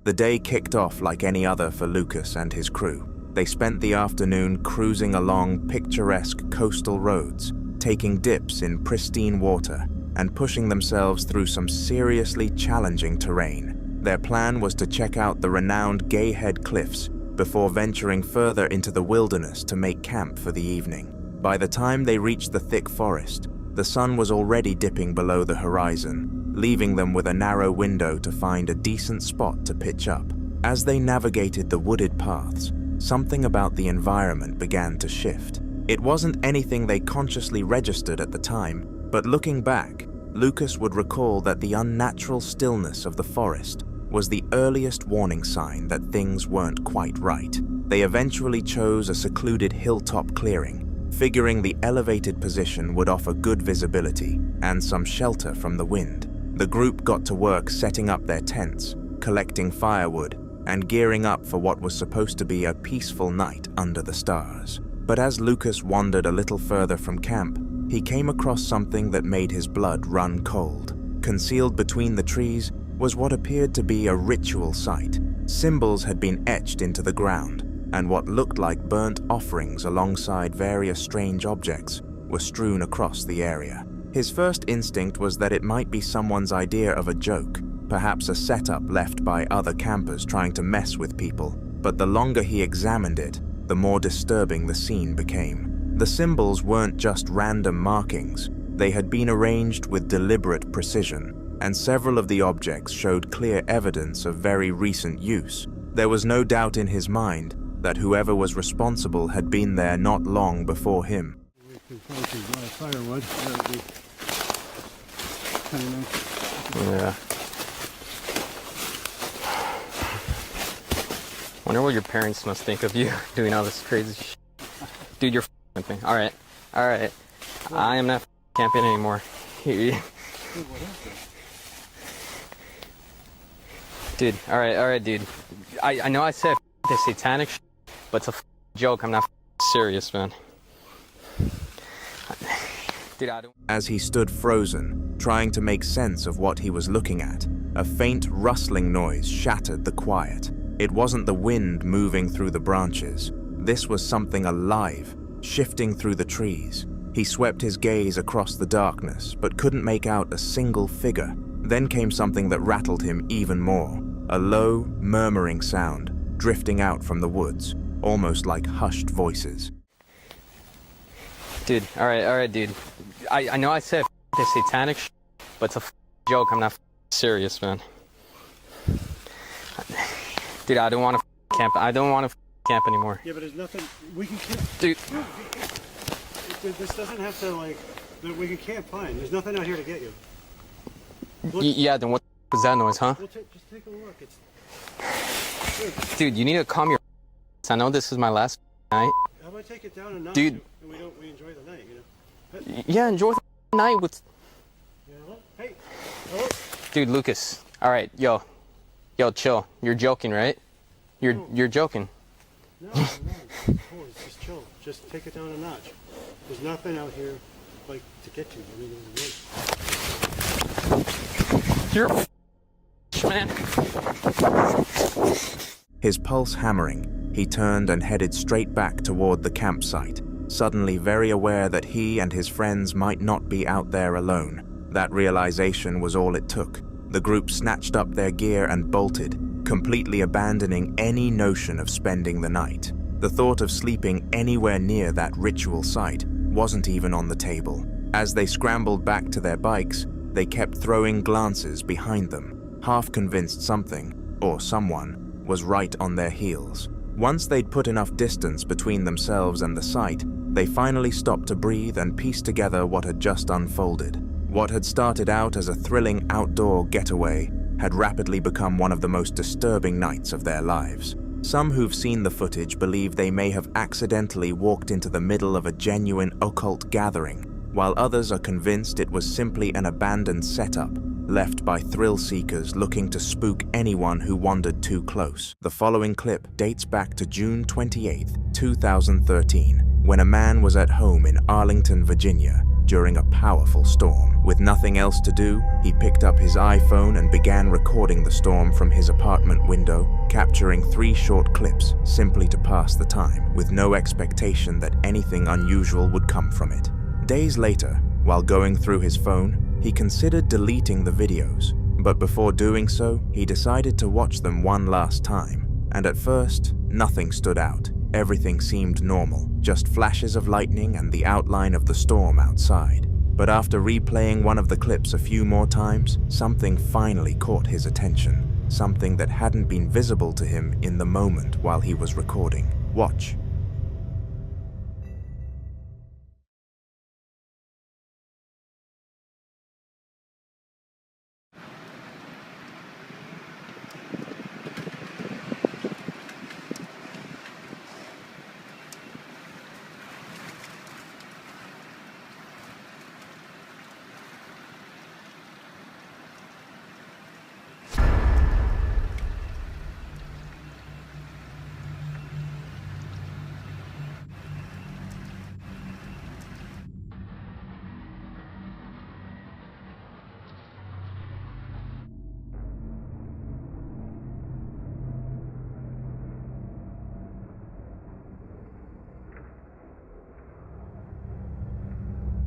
the day kicked off like any other for Lucas and his crew. They spent the afternoon cruising along picturesque coastal roads, taking dips in pristine water and pushing themselves through some seriously challenging terrain. Their plan was to check out the renowned Gay Head Cliffs before venturing further into the wilderness to make camp for the evening. By the time they reached the thick forest, the sun was already dipping below the horizon, leaving them with a narrow window to find a decent spot to pitch up. As they navigated the wooded paths, something about the environment began to shift. It wasn't anything they consciously registered at the time, but looking back, Lucas would recall that the unnatural stillness of the forest was the earliest warning sign that things weren't quite right. They eventually chose a secluded hilltop clearing, figuring the elevated position would offer good visibility and some shelter from the wind. The group got to work setting up their tents, collecting firewood, and gearing up for what was supposed to be a peaceful night under the stars. But as Lucas wandered a little further from camp, he came across something that made his blood run cold. Concealed between the trees was what appeared to be a ritual site. Symbols had been etched into the ground, and what looked like burnt offerings alongside various strange objects were strewn across the area. His first instinct was that it might be someone's idea of a joke, perhaps a setup left by other campers trying to mess with people, but the longer he examined it, the more disturbing the scene became. The symbols weren't just random markings, they had been arranged with deliberate precision, and several of the objects showed clear evidence of very recent use. There was no doubt in his mind that whoever was responsible had been there not long before him. Firewood. Yeah. Wonder what your parents must think of you doing all this crazy shit. Dude, you're camping. Alright. Alright. I am not camping anymore. Dude, alright, dude. I know I said the satanic shit, but it's a joke. I'm not serious, man. Dude, I don't... As he stood frozen, trying to make sense of what he was looking at, a faint rustling noise shattered the quiet. It wasn't the wind moving through the branches. This was something alive, shifting through the trees. He swept his gaze across the darkness, but couldn't make out a single figure. Then came something that rattled him even more. A low, murmuring sound, drifting out from the woods, almost like hushed voices. Dude, alright, dude. I know I said this satanic shit, but it's a joke. I'm not serious, man. Dude, I don't want to camp. I don't want to camp anymore. Yeah, but there's nothing we can camp. Dude. This doesn't have to, like, we can camp fine. There's nothing out here to get you. Yeah, then what was that noise, huh? Just take a look. Dude, you need to calm your I know this is my last night. How about I take it down a notch? Dude. And we enjoy the night, you know? Yeah, enjoy the night with... You know what? Hey, hello? Dude, Lucas. Alright, yo, chill. You're joking, right? You're joking. No, boys, just chill. Just take it down a notch. There's nothing out here, like, to get you. I mean, you're man. His pulse hammering, he turned and headed straight back toward the campsite, suddenly very aware that he and his friends might not be out there alone. That realization was all it took. The group snatched up their gear and bolted, completely abandoning any notion of spending the night. The thought of sleeping anywhere near that ritual site wasn't even on the table. As they scrambled back to their bikes, they kept throwing glances behind them, half convinced something, or someone, was right on their heels. Once they'd put enough distance between themselves and the site, they finally stopped to breathe and piece together what had just unfolded. What had started out as a thrilling outdoor getaway had rapidly become one of the most disturbing nights of their lives. Some who've seen the footage believe they may have accidentally walked into the middle of a genuine occult gathering, while others are convinced it was simply an abandoned setup left by thrill seekers looking to spook anyone who wandered too close. The following clip dates back to June 28, 2013, when a man was at home in Arlington, Virginia, during a powerful storm. With nothing else to do, he picked up his iPhone and began recording the storm from his apartment window, capturing 3 short clips simply to pass the time, with no expectation that anything unusual would come from it. Days later, while going through his phone, he considered deleting the videos, but before doing so, he decided to watch them one last time. And at first, nothing stood out. Everything seemed normal, just flashes of lightning and the outline of the storm outside. But after replaying one of the clips a few more times, something finally caught his attention. Something that hadn't been visible to him in the moment while he was recording. Watch.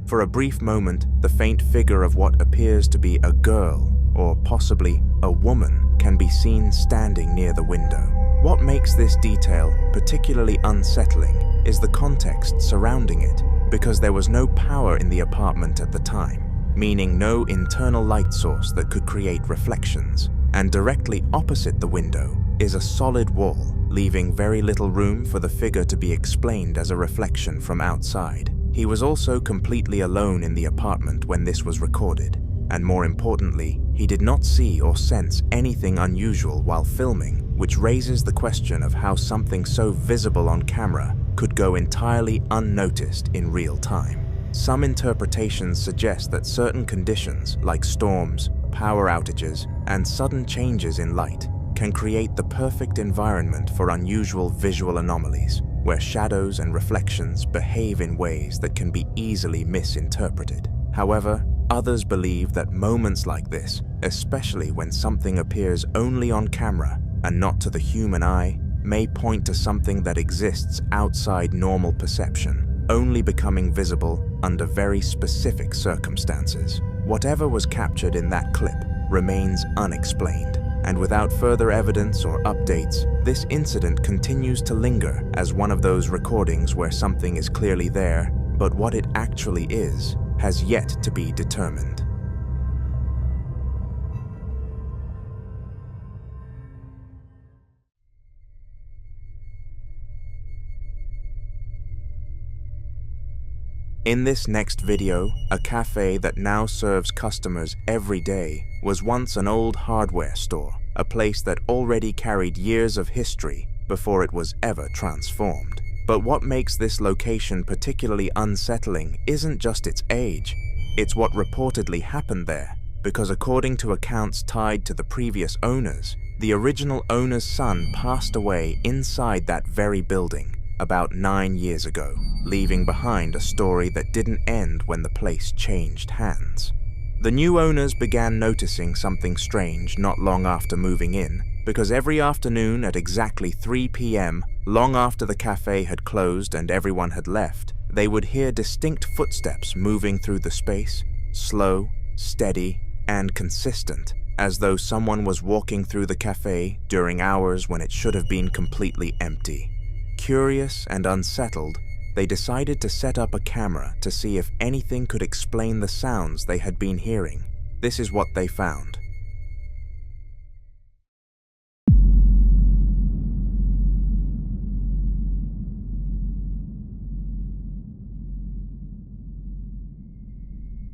For a brief moment, the faint figure of what appears to be a girl, or possibly a woman, can be seen standing near the window. What makes this detail particularly unsettling is the context surrounding it, because there was no power in the apartment at the time, meaning no internal light source that could create reflections. And directly opposite the window is a solid wall, leaving very little room for the figure to be explained as a reflection from outside. He was also completely alone in the apartment when this was recorded, and more importantly, he did not see or sense anything unusual while filming, which raises the question of how something so visible on camera could go entirely unnoticed in real time. Some interpretations suggest that certain conditions, like storms, power outages, and sudden changes in light, can create the perfect environment for unusual visual anomalies. where shadows and reflections behave in ways that can be easily misinterpreted. However, others believe that moments like this, especially when something appears only on camera and not to the human eye, may point to something that exists outside normal perception, only becoming visible under very specific circumstances. Whatever was captured in that clip remains unexplained, and without further evidence or updates, this incident continues to linger as one of those recordings where something is clearly there, but what it actually is has yet to be determined. In this next video, a cafe that now serves customers every day was once an old hardware store, a place that already carried years of history before it was ever transformed. But what makes this location particularly unsettling isn't just its age, it's what reportedly happened there, because according to accounts tied to the previous owners, the original owner's son passed away inside that very building about 9 years ago, leaving behind a story that didn't end when the place changed hands. The new owners began noticing something strange not long after moving in, because every afternoon at exactly 3 p.m., long after the cafe had closed and everyone had left, they would hear distinct footsteps moving through the space, slow, steady, and consistent, as though someone was walking through the cafe during hours when it should have been completely empty. Curious and unsettled, they decided to set up a camera to see if anything could explain the sounds they had been hearing. This is what they found.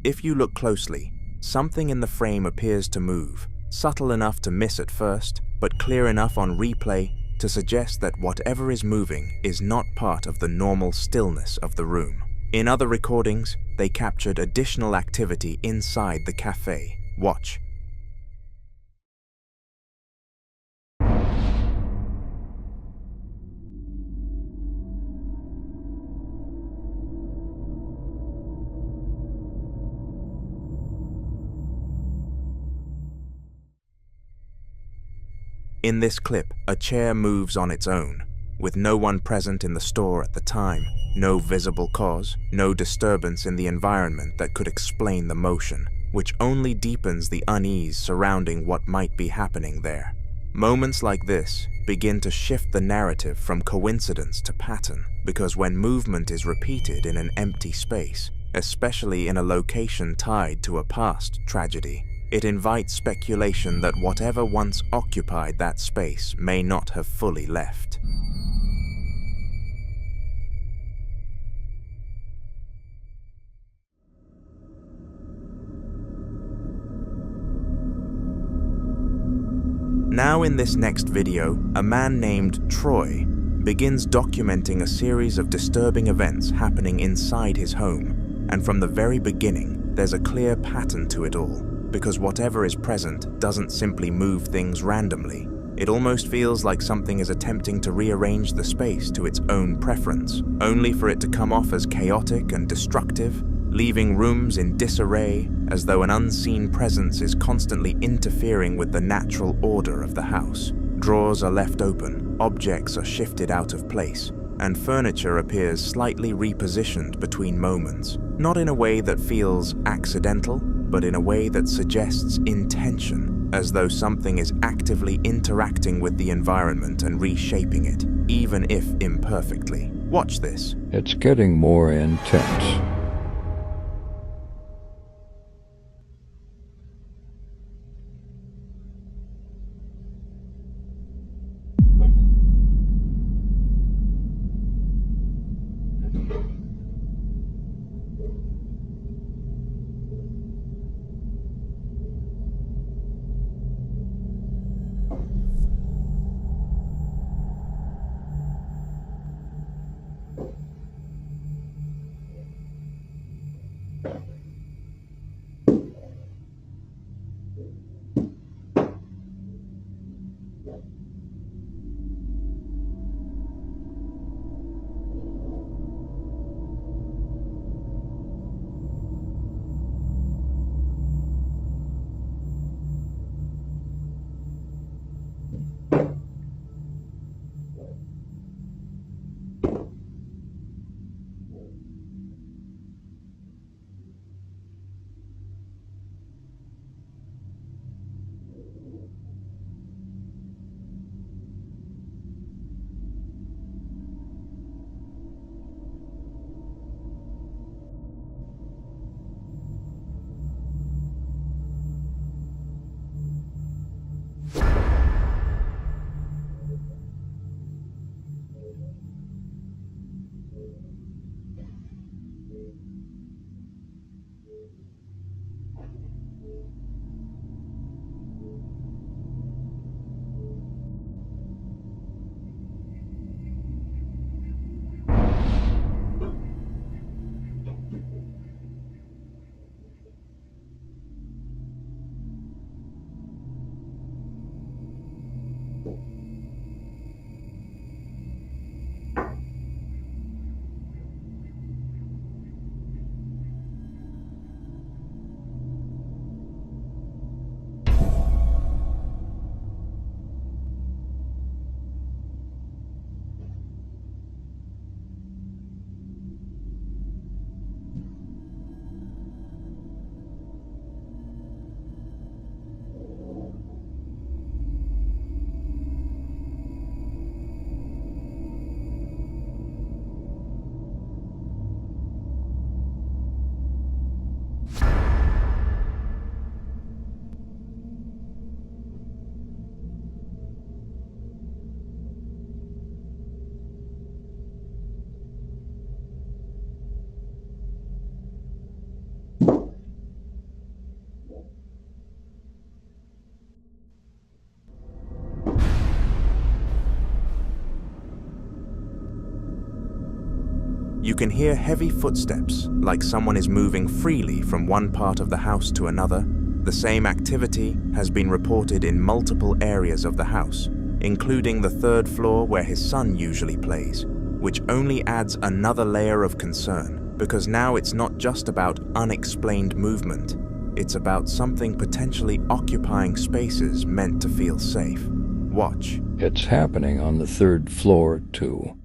If you look closely, something in the frame appears to move, subtle enough to miss at first, but clear enough on replay to suggest that whatever is moving is not part of the normal stillness of the room. In other recordings, they captured additional activity inside the cafe. Watch. In this clip, a chair moves on its own, with no one present in the store at the time, no visible cause, no disturbance in the environment that could explain the motion, which only deepens the unease surrounding what might be happening there. Moments like this begin to shift the narrative from coincidence to pattern, because when movement is repeated in an empty space, especially in a location tied to a past tragedy, it invites speculation that whatever once occupied that space may not have fully left. Now in this next video, a man named Troy begins documenting a series of disturbing events happening inside his home, and from the very beginning, there's a clear pattern to it all. Because whatever is present doesn't simply move things randomly. It almost feels like something is attempting to rearrange the space to its own preference, only for it to come off as chaotic and destructive, leaving rooms in disarray as though an unseen presence is constantly interfering with the natural order of the house. Drawers are left open, objects are shifted out of place, and furniture appears slightly repositioned between moments, not in a way that feels accidental, but in a way that suggests intention, as though something is actively interacting with the environment and reshaping it, even if imperfectly. Watch this. It's getting more intense. can hear heavy footsteps, like someone is moving freely from one part of the house to another. The same activity has been reported in multiple areas of the house, including the 3rd floor where his son usually plays, which only adds another layer of concern, because now it's not just about unexplained movement, it's about something potentially occupying spaces meant to feel safe. Watch. It's happening on the 3rd floor, too.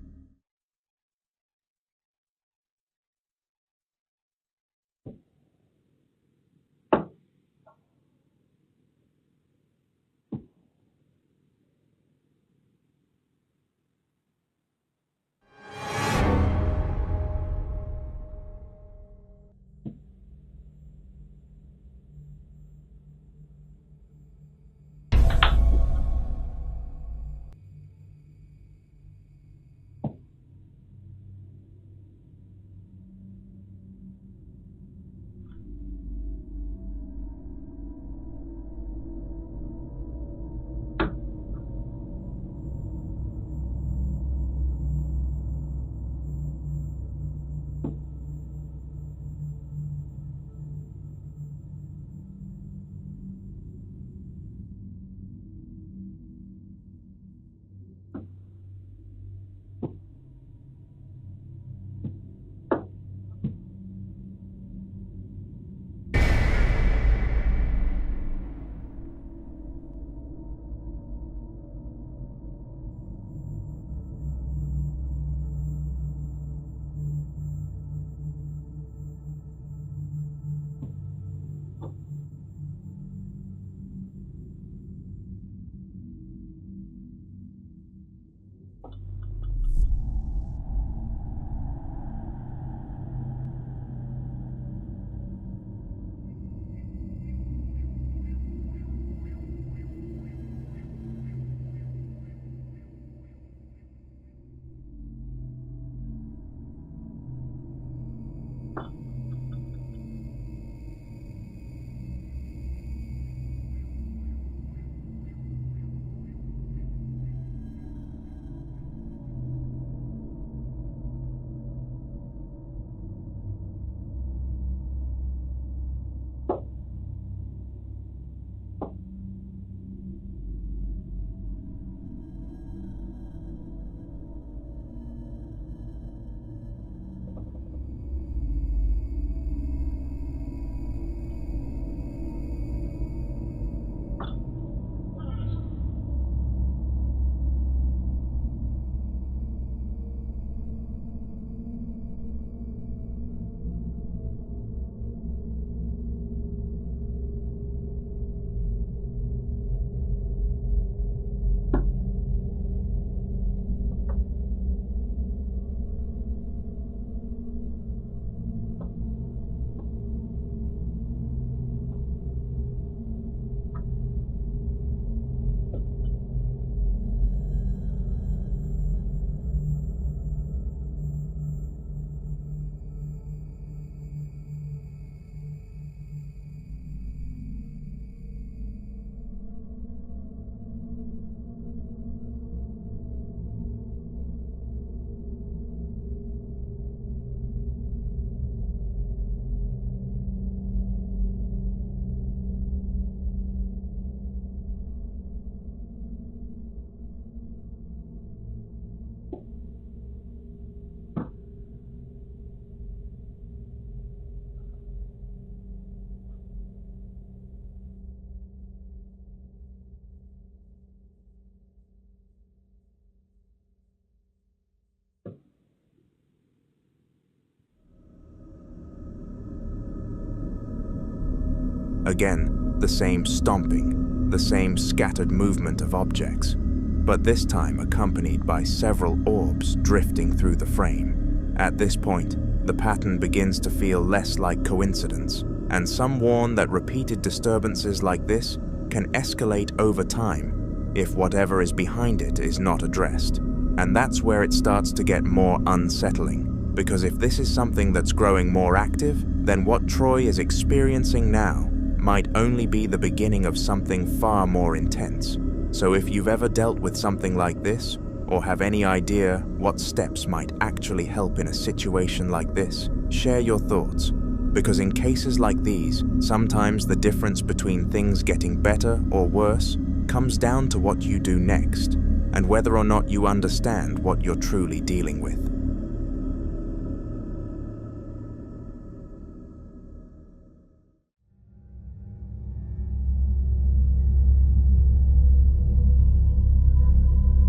Again, the same stomping, the same scattered movement of objects, but this time accompanied by several orbs drifting through the frame. At this point, the pattern begins to feel less like coincidence, and some warn that repeated disturbances like this can escalate over time if whatever is behind it is not addressed. And that's where it starts to get more unsettling, because if this is something that's growing more active, then what Troy is experiencing now might only be the beginning of something far more intense. So if you've ever dealt with something like this, Or have any idea what steps might actually help in a situation like this? Share your thoughts, because in cases like these, sometimes the difference between things getting better or worse comes down to what you do next, and whether or not you understand what you're truly dealing with.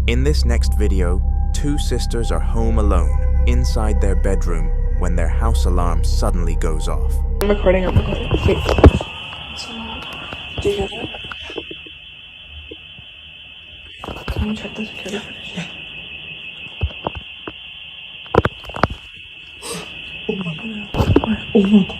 In this next video, two sisters are home alone, inside their bedroom, when their house alarm suddenly goes off. I'm recording. Wait. Do you hear that? Can you check the security footage? Yeah. Oh my god.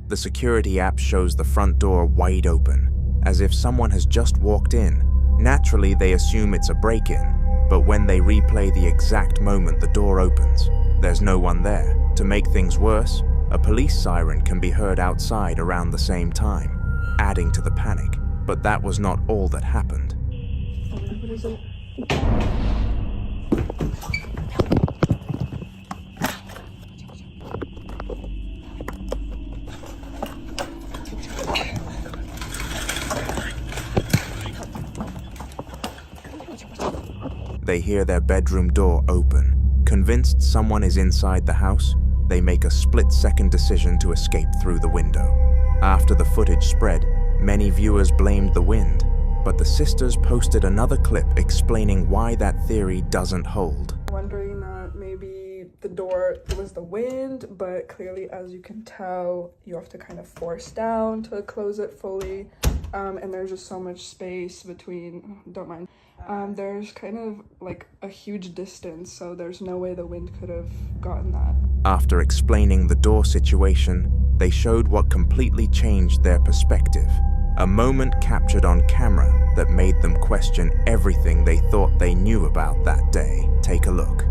The security app shows the front door wide open, as if someone has just walked in. Naturally, they assume it's a break-in, but when they replay the exact moment the door opens, there's no one there. To make things worse, a police siren can be heard outside around the same time, adding to the panic. But that was not all that happened. What is it? They hear their bedroom door open. Convinced someone is inside the house, they make a split-second decision to escape through the window. After the footage spread, many viewers blamed the wind, but the sisters posted another clip explaining why that theory doesn't hold. Wondering that maybe the door was the wind, but clearly, as you can tell, you have to kind of force down to close it fully. And there's just so much space between, don't mind. There's kind of like a huge distance, so there's no way the wind could have gotten that. After explaining the door situation, they showed what completely changed their perspective. A moment captured on camera that made them question everything they thought they knew about that day. Take a look.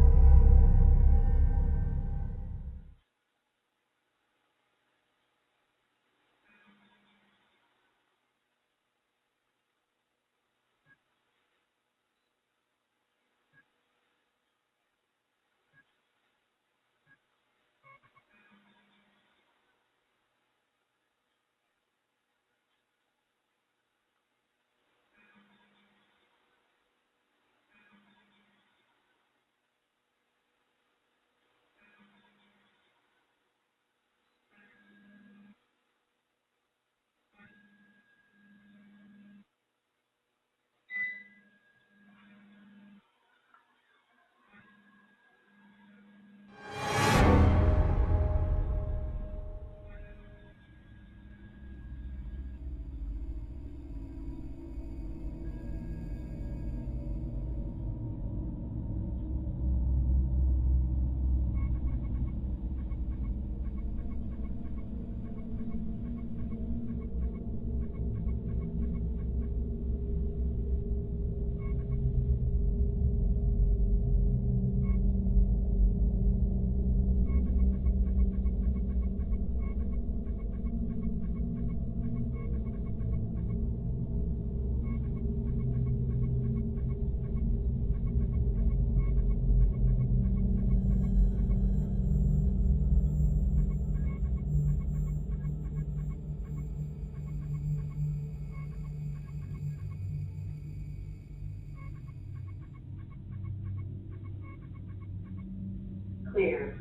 Clear.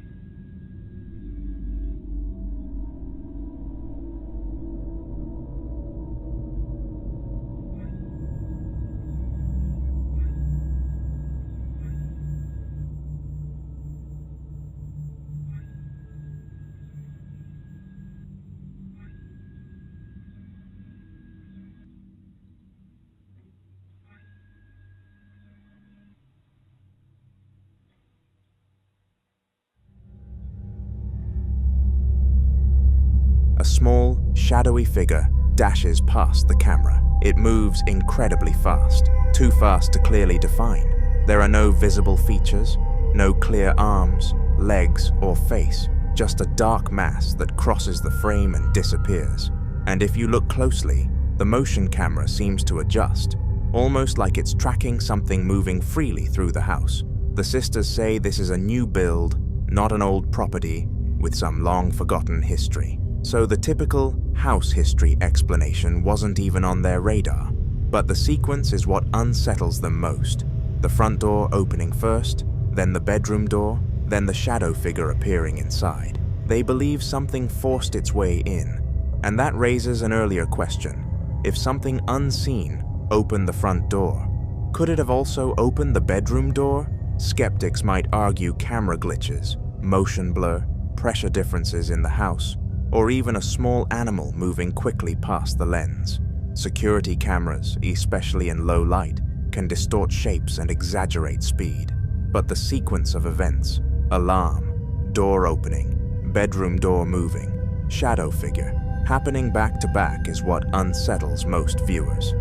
A small, shadowy figure dashes past the camera. It moves incredibly fast, too fast to clearly define. There are no visible features, no clear arms, legs, or face, just a dark mass that crosses the frame and disappears. And if you look closely, the motion camera seems to adjust. almost like it's tracking something moving freely through the house. The sisters say this is a new build, not an old property with some long-forgotten history. So the typical house history explanation wasn't even on their radar. But the sequence is what unsettles them most. The front door opening first, then the bedroom door, then the shadow figure appearing inside. They believe something forced its way in. And that raises an earlier question. If something unseen opened the front door, could it have also opened the bedroom door? Skeptics might argue camera glitches, motion blur, pressure differences in the house, or even a small animal moving quickly past the lens. Security cameras, especially in low light, can distort shapes and exaggerate speed. But the sequence of events, alarm, door opening, bedroom door moving, shadow figure, happening back to back is what unsettles most viewers.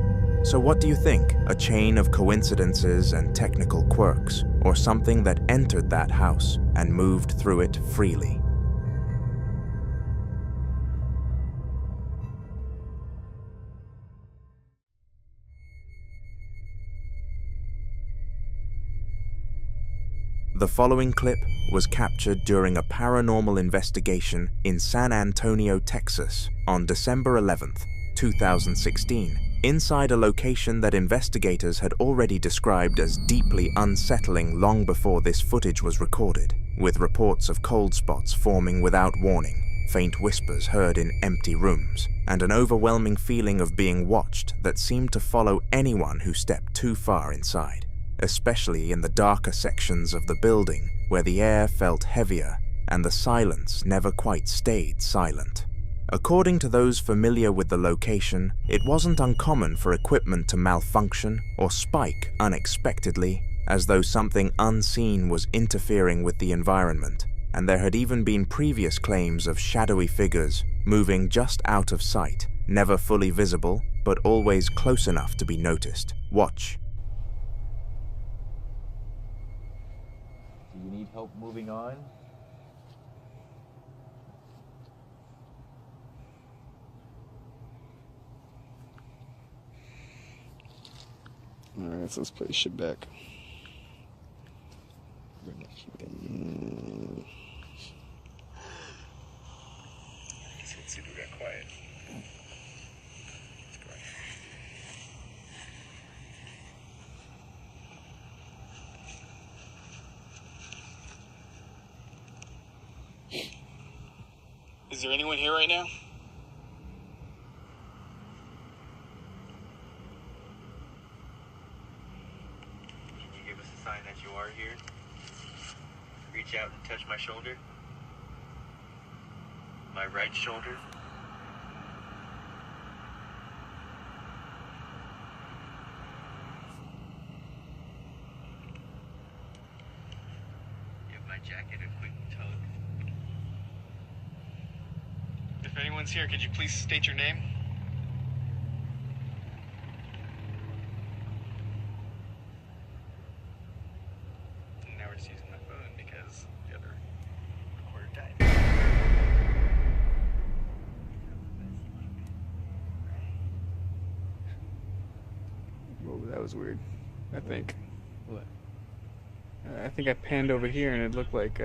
So what do you think? A chain of coincidences and technical quirks, or something that entered that house and moved through it freely? The following clip was captured during a paranormal investigation in San Antonio, Texas on December 11th, 2016, inside a location that investigators had already described as deeply unsettling long before this footage was recorded, with reports of cold spots forming without warning, faint whispers heard in empty rooms, and an overwhelming feeling of being watched that seemed to follow anyone who stepped too far inside, especially in the darker sections of the building where the air felt heavier and the silence never quite stayed silent. According to those familiar with the location, it wasn't uncommon for equipment to malfunction or spike unexpectedly, as though something unseen was interfering with the environment, and there had even been previous claims of shadowy figures moving just out of sight, never fully visible, but always close enough to be noticed. Watch. Do you need help moving on? Alright, so let's put this shit back. Let's see if we got quiet. Is there anyone here right now? Can you give us a sign that you are here? Reach out and touch my shoulder. My right shoulder. Give my jacket a quick tug. If anyone's here, could you please state your name? Now we're just using my phone because the other recorder died. Whoa, that was weird. I think. What? I think I panned over here and it looked like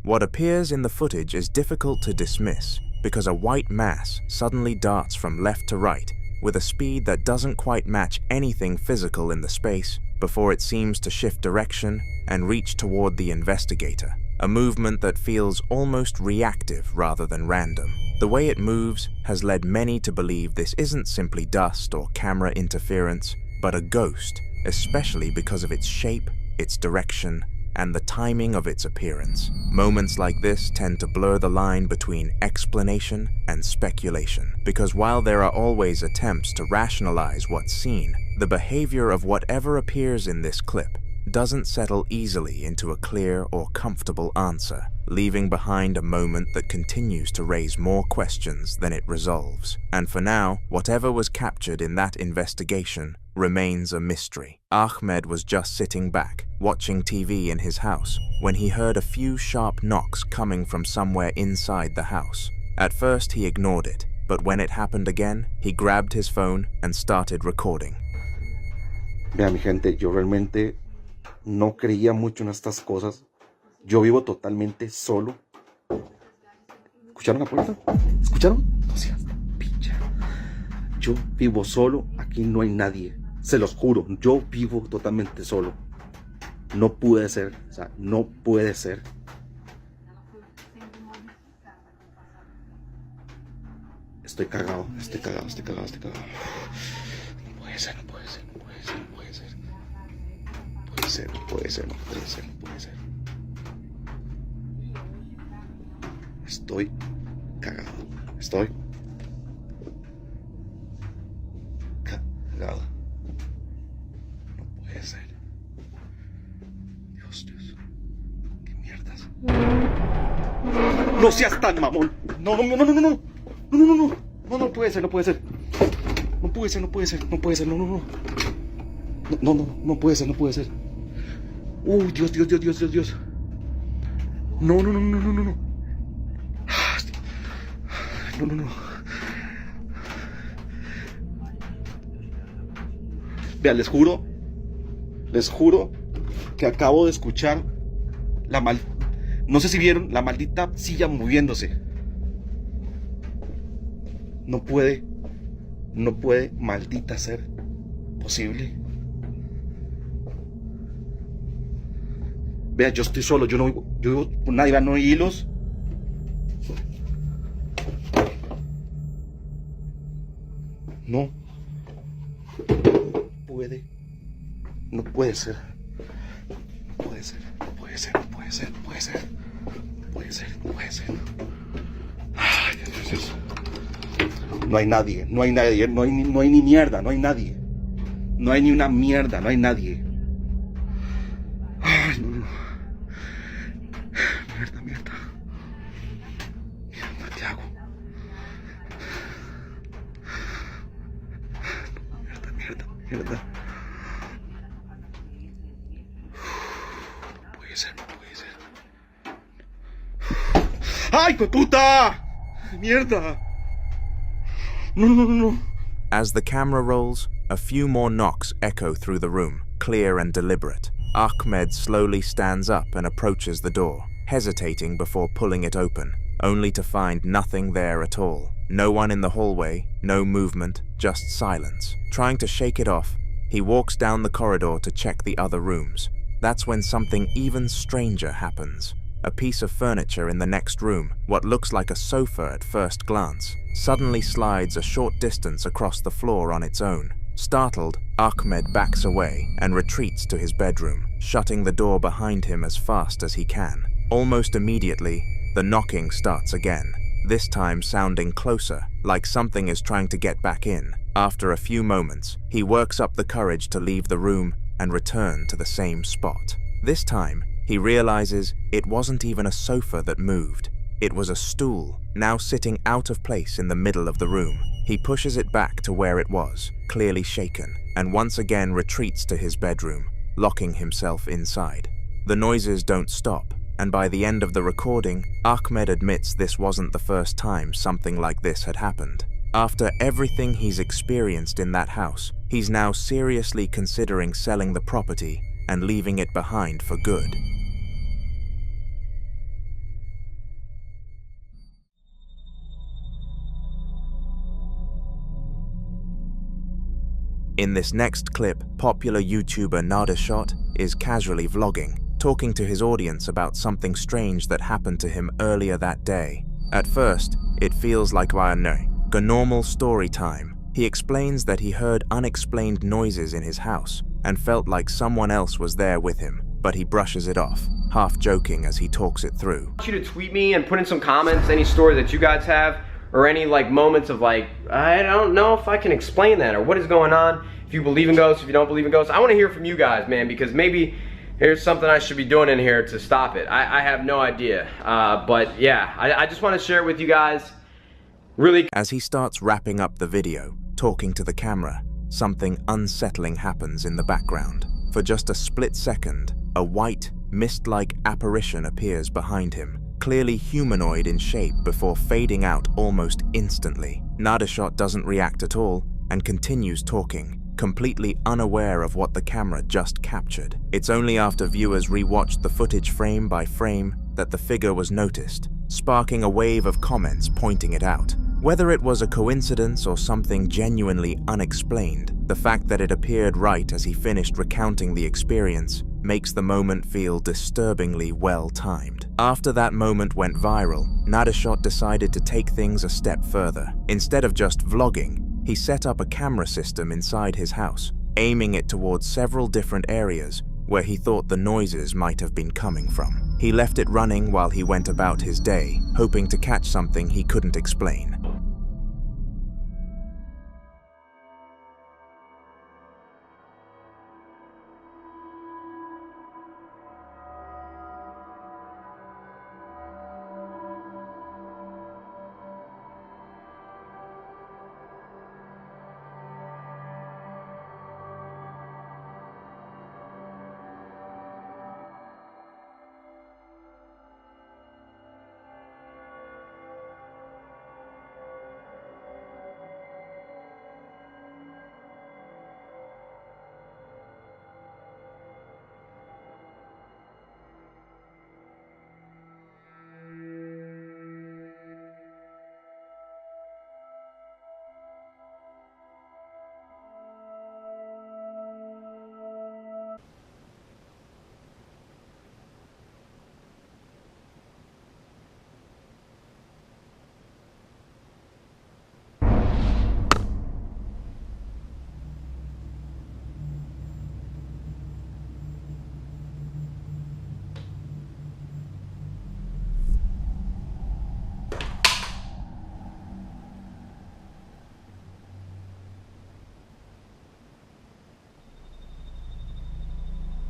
What appears in the footage is difficult to dismiss because a white mass suddenly darts from left to right with a speed that doesn't quite match anything physical in the space before it seems to shift direction and reach toward the investigator, a movement that feels almost reactive rather than random. The way it moves has led many to believe this isn't simply dust or camera interference, but a ghost, especially because of its shape, its direction, and the timing of its appearance. Moments like this tend to blur the line between explanation and speculation, because while there are always attempts to rationalize what's seen, the behavior of whatever appears in this clip doesn't settle easily into a clear or comfortable answer, leaving behind a moment that continues to raise more questions than it resolves. And for now, whatever was captured in that investigation remains a mystery. Ahmed was just sitting back, watching TV in his house, when he heard a few sharp knocks coming from somewhere inside the house. At first he ignored it, but when it happened again, he grabbed his phone and started recording. Vea, mi gente, yo realmente no creía mucho en estas cosas. Yo vivo totalmente solo. ¿Escucharon la puerta? ¿Escucharon? No seas picha. Yo vivo solo, aquí no hay nadie. Se los juro, yo vivo totalmente solo. No puede ser, o sea, no puede ser. Estoy cagado, estoy cagado, estoy cagado, estoy cagado. No puede ser, no puede ser, no puede ser, no puede ser. No puede ser, no puede ser, no puede ser, no puede ser. Estoy cagado, estoy cagado. No puede ser. Dios, Dios. ¿Qué mierdas? No seas tan mamón. No, no, no, no, no, no. No, no, no, no. No, no puede ser, no puede ser. No puede ser, no puede ser, no puede ser, no, no, no. No, no, no puede ser, no puede ser. Dios, Dios, Dios, Dios, Dios, Dios. No, no, no, no, no, no, no. No, no, no. Vean, les juro que acabo de escuchar no sé si vieron la maldita silla moviéndose. No puede, maldita ser posible. Vea, yo estoy solo, yo vivo con nadie, no hay hilos. No puede ser. No puede ser, no puede ser, no puede ser, no puede ser. No puede ser, no puede ser. Ay, Dios, Dios. No hay nadie, no hay nadie, no hay ni mierda, no hay nadie. No hay ni una mierda, no hay nadie. Ay, no, no. Mierda, mierda. Mierda, ¿qué hago? Mierda, mierda, mierda. No puede ser, no puede ser. ¡Ay, puta! ¡Mierda! No, no, no, no. As the camera rolls, a few more knocks echo through the room, clear and deliberate. Ahmed slowly stands up and approaches the door, hesitating before pulling it open, only to find nothing there at all. No one in the hallway, no movement, just silence. Trying to shake it off, he walks down the corridor to check the other rooms. That's when something even stranger happens. A piece of furniture in the next room, what looks like a sofa at first glance, suddenly slides a short distance across the floor on its own. Startled, Ahmed backs away and retreats to his bedroom, shutting the door behind him as fast as he can. Almost immediately, the knocking starts again, this time sounding closer, like something is trying to get back in. After a few moments, he works up the courage to leave the room and return to the same spot. This time, he realizes it wasn't even a sofa that moved. It was a stool, now sitting out of place in the middle of the room. He pushes it back to where it was, clearly shaken, and once again retreats to his bedroom, locking himself inside. The noises don't stop, and by the end of the recording, Ahmed admits this wasn't the first time something like this had happened. After everything he's experienced in that house, he's now seriously considering selling the property and leaving it behind for good. In this next clip, popular YouTuber Narrated is casually vlogging, talking to his audience about something strange that happened to him earlier that day. At first, it feels like a normal story time. He explains that he heard unexplained noises in his house and felt like someone else was there with him, but he brushes it off, half joking as he talks it through. I want you to tweet me and put in some comments any story that you guys have, or any moments of I don't know if I can explain that, or what is going on. If you believe in ghosts, if you don't believe in ghosts, I want to hear from you guys, man, because maybe here's something I should be doing in here to stop it. I have no idea, but yeah, I just want to share it with you guys. Really. As he starts wrapping up the video, talking to the camera, something unsettling happens in the background. For just a split second, a white, mist-like apparition appears behind him, clearly humanoid in shape before fading out almost instantly. Narrated doesn't react at all and continues talking, completely unaware of what the camera just captured. It's only after viewers rewatched the footage frame by frame that the figure was noticed, sparking a wave of comments pointing it out. Whether it was a coincidence or something genuinely unexplained, the fact that it appeared right as he finished recounting the experience makes the moment feel disturbingly well-timed. After that moment went viral, Nadeshot decided to take things a step further. Instead of just vlogging, he set up a camera system inside his house, aiming it towards several different areas where he thought the noises might have been coming from. He left it running while he went about his day, hoping to catch something he couldn't explain.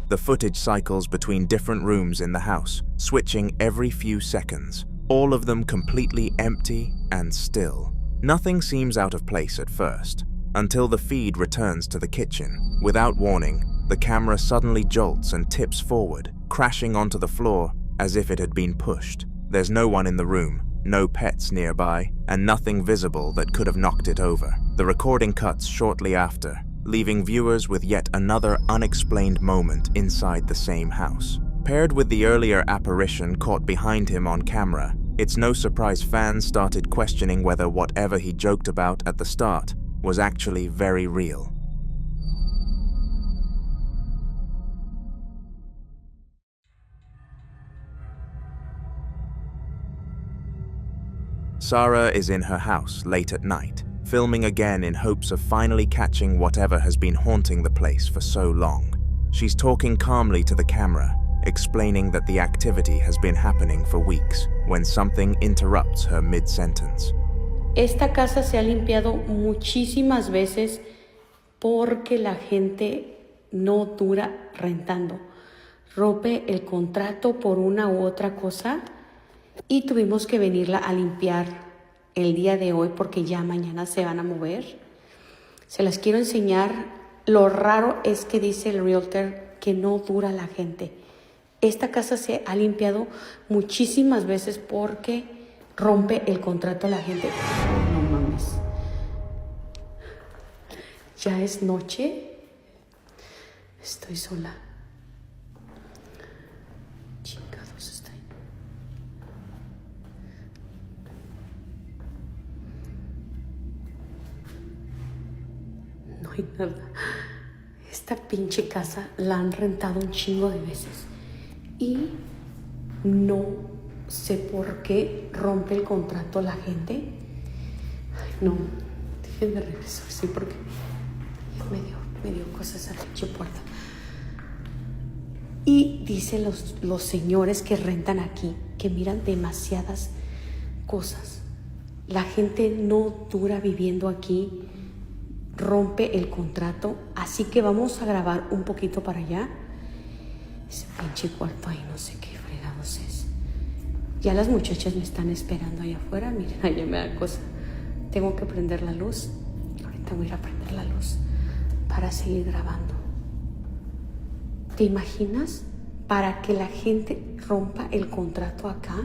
The footage cycles between different rooms in the house, switching every few seconds, all of them completely empty and still. Nothing seems out of place at first, until the feed returns to the kitchen. Without warning, the camera suddenly jolts and tips forward, crashing onto the floor as if it had been pushed. There's no one in the room, no pets nearby, and nothing visible that could have knocked it over. The recording cuts shortly after, leaving viewers with yet another unexplained moment inside the same house. Paired with the earlier apparition caught behind him on camera, it's no surprise fans started questioning whether whatever he joked about at the start was actually very real. Sarah is in her house late at night, filming again in hopes of finally catching whatever has been haunting the place for so long. She's talking calmly to the camera, explaining that the activity has been happening for weeks, when something interrupts her mid-sentence. Esta casa se ha limpiado muchísimas veces porque la gente no dura rentando. Rompe el contrato por una u otra cosa y tuvimos que venirla a limpiar el día de hoy porque ya mañana se van a mover. Se las quiero enseñar. Lo raro es que dice el realtor que no dura la gente. Esta casa se ha limpiado muchísimas veces porque rompe el contrato a la gente. No mames. Ya es noche. Estoy sola. Chingados, estoy. No hay nada. Esta pinche casa la han rentado un chingo de veces. Y no sé por qué rompe el contrato la gente. Ay, no, déjenme regresar, sí, porque me dio cosas a la pinche puerta. Y dicen los señores que rentan aquí que miran demasiadas cosas. La gente no dura viviendo aquí, rompe el contrato, así que vamos a grabar un poquito para allá. Ese pinche cuarto ahí no sé qué fregados es. Ya las muchachas me están esperando allá afuera. Miren, allá me da cosa. Tengo que prender la luz. Ahorita voy a ir a prender la luz para seguir grabando. ¿Te imaginas? Para que la gente rompa el contrato acá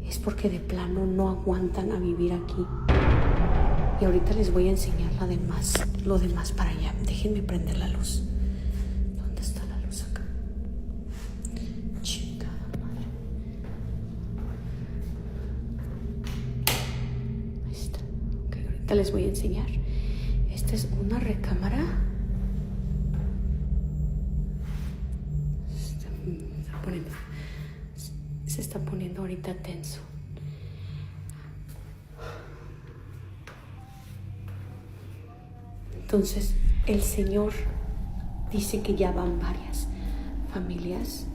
es porque de plano no aguantan a vivir aquí. Y ahorita les voy a enseñar lo demás para allá. Déjenme prender la luz. ¿Dónde está la luz acá? Chingada madre. Ahí está. Ok, ahorita les voy a enseñar. Esta es una recámara. Se está poniendo ahorita tenso. Entonces, el Señor dice que ya van varias familias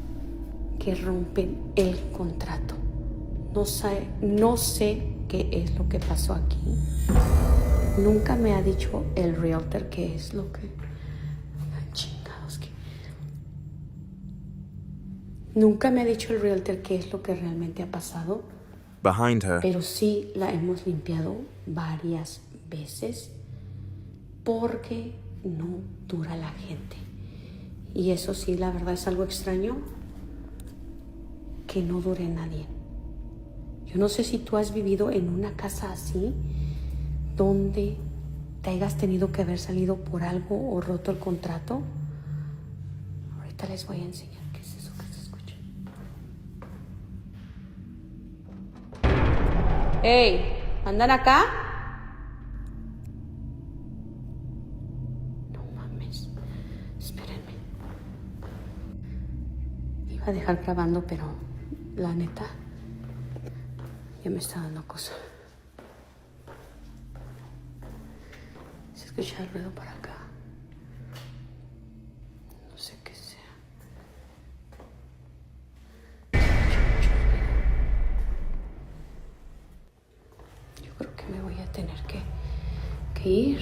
que rompen el contrato. No sé qué es lo que pasó aquí. Nunca me ha dicho el realtor qué es lo que... Chingados, que... Nunca me ha dicho el realtor qué es lo que realmente ha pasado. Behind her, Pero sí la hemos limpiado varias veces porque no dura la gente. Y eso sí, la verdad es algo extraño que no dure nadie. Yo no sé si tú has vivido en una casa así, donde te hayas tenido que haber salido por algo o roto el contrato. Ahorita les voy a enseñar qué es eso que se escucha. ¡Ey! ¿Andan acá? No mames. Espérenme. Iba a dejar grabando, pero la neta ya me está dando cosa. Se escucha el ruido para acá. No sé qué sea. Yo creo que me voy a tener que ir.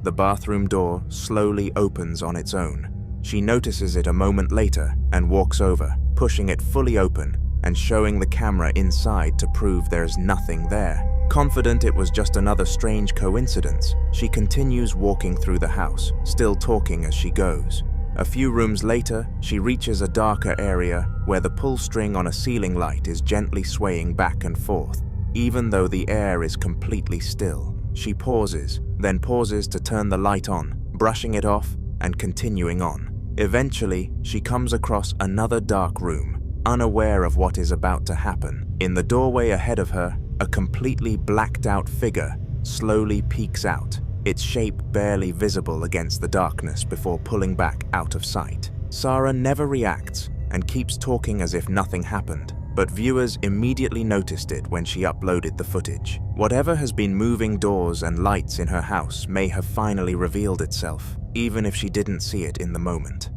the bathroom door slowly opens on its own. She notices it a moment later and walks over, pushing it fully open and showing the camera inside to prove there's nothing there. Confident it was just another strange coincidence, she continues walking through the house, still talking as she goes. A few rooms later, she reaches a darker area where the pull string on a ceiling light is gently swaying back and forth, even though the air is completely still. She pauses, then pauses to turn the light on, brushing it off and continuing on. Eventually, she comes across another dark room, unaware of what is about to happen. In the doorway ahead of her, a completely blacked out figure slowly peeks out, its shape barely visible against the darkness before pulling back out of sight. Sarah never reacts and keeps talking as if nothing happened, but viewers immediately noticed it when she uploaded the footage. Whatever has been moving doors and lights in her house may have finally revealed itself, even if she didn't see it in the moment.